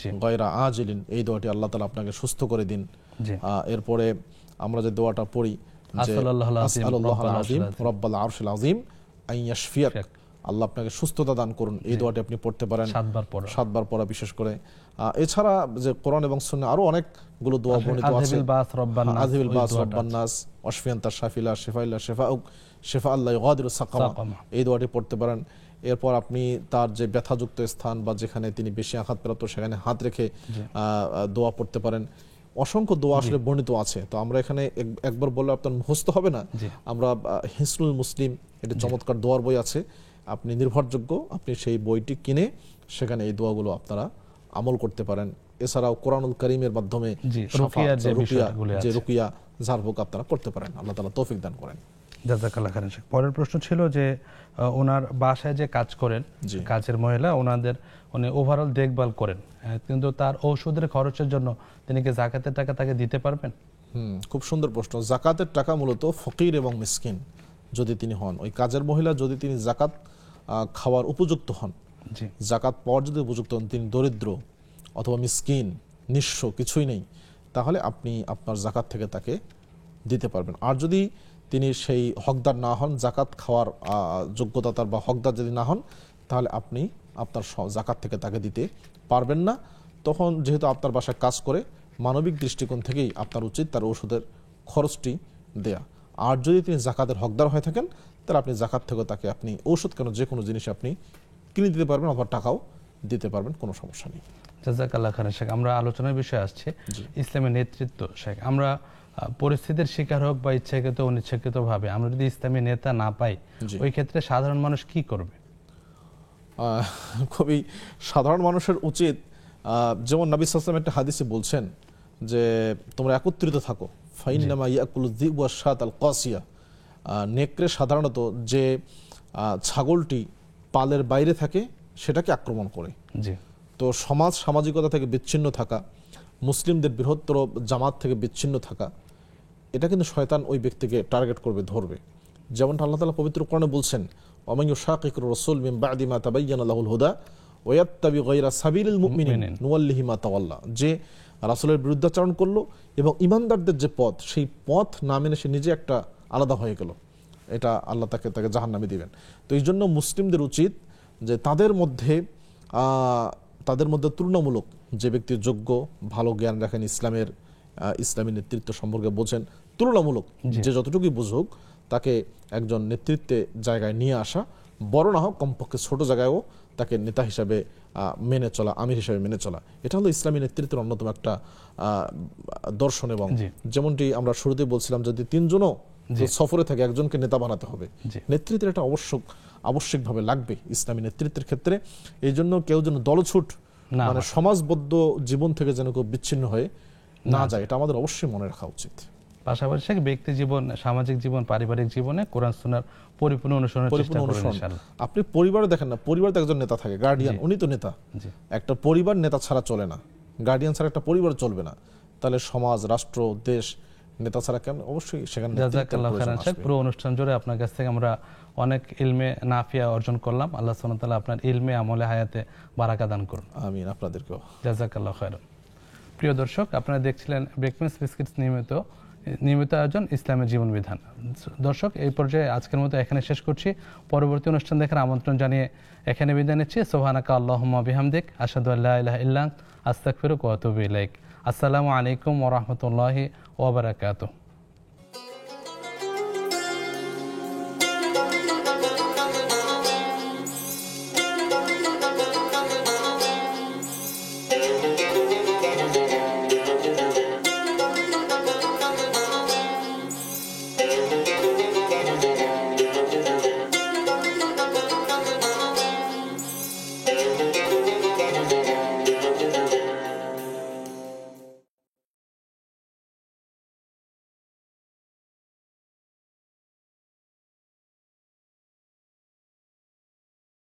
জি গায়রা আজিলিন, এই দোয়াটি আল্লাহ তাআলা আপনাকে সুস্থ করে দিন। জি এরপরে আমরা যে দোয়াটা পড়ি যে আসআলুল্লাহুল আযীম রাব্বাল আরশিল আযীম আন ইয়াশফিয়াক, আল্লাহ আপনাকে সুস্থতা দান করুন, এই দোয়াটি আপনি পড়তে পারেন 7 বার পড়া বিশেষ করে। এছাড়া যে কোরআন এবং সুন্নাহ আরো অনেকগুলো দোয়া বর্ণিত আছে, আযহিবিল বাস রব্বান নাস ওয়াশফিয়ান্তা শাফিলা শিফাইল্লা শিফাউক শিফা আল্লাহ ইগাদিরু সাকামা, এই দোয়াটি পড়তে পারেন। এরপর আপনি তার যে ব্যথাযুক্ত স্থান বা যেখানে তিনি বেশি আঘাতপ্রাপ্ত সেখানে হাত রেখে দোয়া পড়তে পারেন। অসংখ্য দোয়া আসলে বর্ণিত আছে, তো আমরা এখানে একবার বললে আপনার মুখস্থ হবে না। আমরা হিসনুল মুসলিম, এটা চমৎকার দোয়ার বই আছে, আপনি নির্ভরযোগ্য, আপনি সেই বইটি কিনে সেখানে এই দোয়াগুলো আপনারা আমল করতে পারেন। এছাড়াও কোরআনুল কারীমের মাধ্যমে রুকিয়া ঝাড়ফুঁক আপনারা করতে পারেন, আল্লাহ তাআলা তৌফিক দান করেন। জাযাকাল্লাহ খাইরান। পরের প্রশ্ন ছিল যে ওনার বাসায় যে কাজ করেন, কাজের মহিলা, উনি ওভারঅল দেখভাল করেন, কিন্তু তার ঔষধের খরচের জন্য তিনি কি যাকাতের টাকা তাকে দিতে পারবেন? খুব সুন্দর প্রশ্ন। যাকাতের টাকা মূলত ফকির এবং মিসকিন যদি তিনি হন, ওই কাজের মহিলা যদি তিনি যাকাত খাওয়ার উপযুক্ত হন, যাকাত পাওয়ার যদি উপযুক্ত হন, তিনি দরিদ্র অথবা মিসকিন, নিঃস্ব, কিছুই নেই, তাহলে আপনি আপনার যাকাত থেকে তাকে দিতে পারবেন। আর যদি তিনি সেই হকদার না হন, জাকাত খাওয়ার যোগ্যতা তার বা হকদার যদি না হন, তাহলে আপনি আপনার জাকাত থেকে তাকে দিতে পারবেন না। তখন যেহেতু আপনার বাসায় কাজ করে, মানবিক দৃষ্টিকোণ থেকেই আপনার উচিত তার ওষুধের খরচটি দেয়া। আর যদি তিনি জাকাতের হকদার হয়ে থাকেন, তাহলে আপনি জাকাত থেকে তাকে আপনি ঔষধ কেন যে কোনো জিনিস আপনি কিনে দিতে পারবেন অথবা টাকাও দিতে পারবেন, কোনো সমস্যা নেই। জাযাকাল্লাহ খাইরান শেখ। আমরা আলোচনার বিষয়ে আসছি ইসলামের নেতৃত্ব শেখ। আমরা পরিস্থিতির শিকার হোক বা ইচ্ছাকৃত অনিচ্ছাকৃত ভাবে আমরা যদি ইসলামী নেতা না পাই, ওই ক্ষেত্রে সাধারণ মানুষ কি করবে? খুবই সাধারণ মানুষের উচিত, যেমন নবী সাল্লাল্লাহু আলাইহি ওয়াসাল্লাম একটা হাদিসে বলছেন যে তোমরা একত্রিত থাকো, ফাইন্নামা ইয়াকুলু যিবু আশ-শাতাল কাসিয়া। নেকড়ে সাধারণত যে ছাগলটি পালের বাইরে থাকে সেটাকে আক্রমণ করে। জি। তো সামাজিকতা থেকে বিচ্ছিন্ন থাকা, মুসলিমদের বৃহত্তর জামাত থেকে বিচ্ছিন্ন থাকা, এটা কিন্তু শয়তান ওই ব্যক্তিকে টার্গেট করবে, ধরবে। যেমনটা আল্লাহ তাআলা পবিত্র কোরআনে বলছেন, ওয়া ইউশাকিকুর রাসূল মিন বা'দি মা তাবায়্যানা লাহুল হুদা ওয়া ইয়াত্তাবি গায়রা সাবিলিল মুমিনিন নুওয়াল্লিহি মা তাওয়াল্লা। যে রাসূলের বিরুদ্ধাচরণ করলো এবং ঈমানদারদের যে পথ, সেই পথ না মেনে সে নিজে একটা আলাদা হয়ে গেল, এটা আল্লাহ তাকে জাহান্নামে দিবেন। তো এই জন্য মুসলিমদের উচিত যে তাদের মধ্যে তুলনামূলক যে ব্যক্তি যোগ্য, ভালো জ্ঞান রাখেন, ইসলামী নেতৃত্ব সম্পর্কে বোঝেন, তুলনামূলক যে যতটুকুই বুঝুক, তাকে একজন নেতৃত্বে জায়গায় নিয়ে আসা, বড় না হোক কমপক্ষে ছোট জায়গায়ও তাকে নেতা হিসাবে মেনে চলা, আমির হিসাবে মেনে চলা, এটা হলো ইসলামী নেতৃত্বের অন্যতম একটা দর্শন। এবং যেমনটি আমরা শুরুতে বলছিলাম, যদি তিনজনও সফরে থাকে, একজনকে নেতা বানাতে হবে। নেতৃত্বের এটা আবশ্যিকভাবে লাগবে ইসলামী নেতৃত্বের ক্ষেত্রে। এই জন্য কেউ যেন দলছুট, মানে সমাজবদ্ধ জীবন থেকে যেন কেউ বিচ্ছিন্ন হয়ে না যায়, এটা আমাদের অবশ্যই মনে রাখা উচিত। পাশাপাশি ব্যক্তি জীবন, সামাজিক জীবন, পারিবারিক জীবনে কোরআন সুন্নাহর পরিপূর্ণ অনুসরণের চেষ্টা করবেন ইনশাআল্লাহ। আপনি পরিবারে দেখেন না, পরিবারে একজন নেতা থাকে, গার্ডিয়ান, উনি তো নেতা। একটা পরিবার নেতা ছাড়া চলে না, গার্ডিয়ান ছাড়া একটা পরিবার চলবে না। তাহলে সমাজ, রাষ্ট্র, দেশ নেতা ছাড়া কেমন? অবশ্যই সেখানে। জাযাকাল্লাহ খাইরান শেখ। পুরো অনুষ্ঠান জুড়ে আপনার কাছ থেকে আমরা অনেক ইলমে নাফিয়া অর্জন করলাম। আল্লাহ সুবহানাহু ওয়া তাআলা আপনার ইলমে আমলে হায়াতে বারাকা দান করুন। আমিন। আপনাদেরকেও জাযাকাল্লাহ খাইরান। প্রিয় দর্শক, আপনারা দেখছিলেন ব্রেকফাস্ট বিস্কিটস নিয়মিত আয়োজন ইসলামের জীবন বিধান। দর্শক, এই পর্যায়ে আজকের মতো এখানে শেষ করছি। পরবর্তী অনুষ্ঠান দেখার আমন্ত্রণ জানিয়ে এখানে বিদায় নিচ্ছি। সুবহানাকা আল্লাহুম্মা বিহামদিক আশহাদু আল্লা ইলাহা ইল্লা আনতা আস্তাগফিরুকা ওয়া আতুবু ইলাইক। আসসালামু আলাইকুম ওয়া রাহমাতুল্লাহি ওয়া বারাকাতুহু।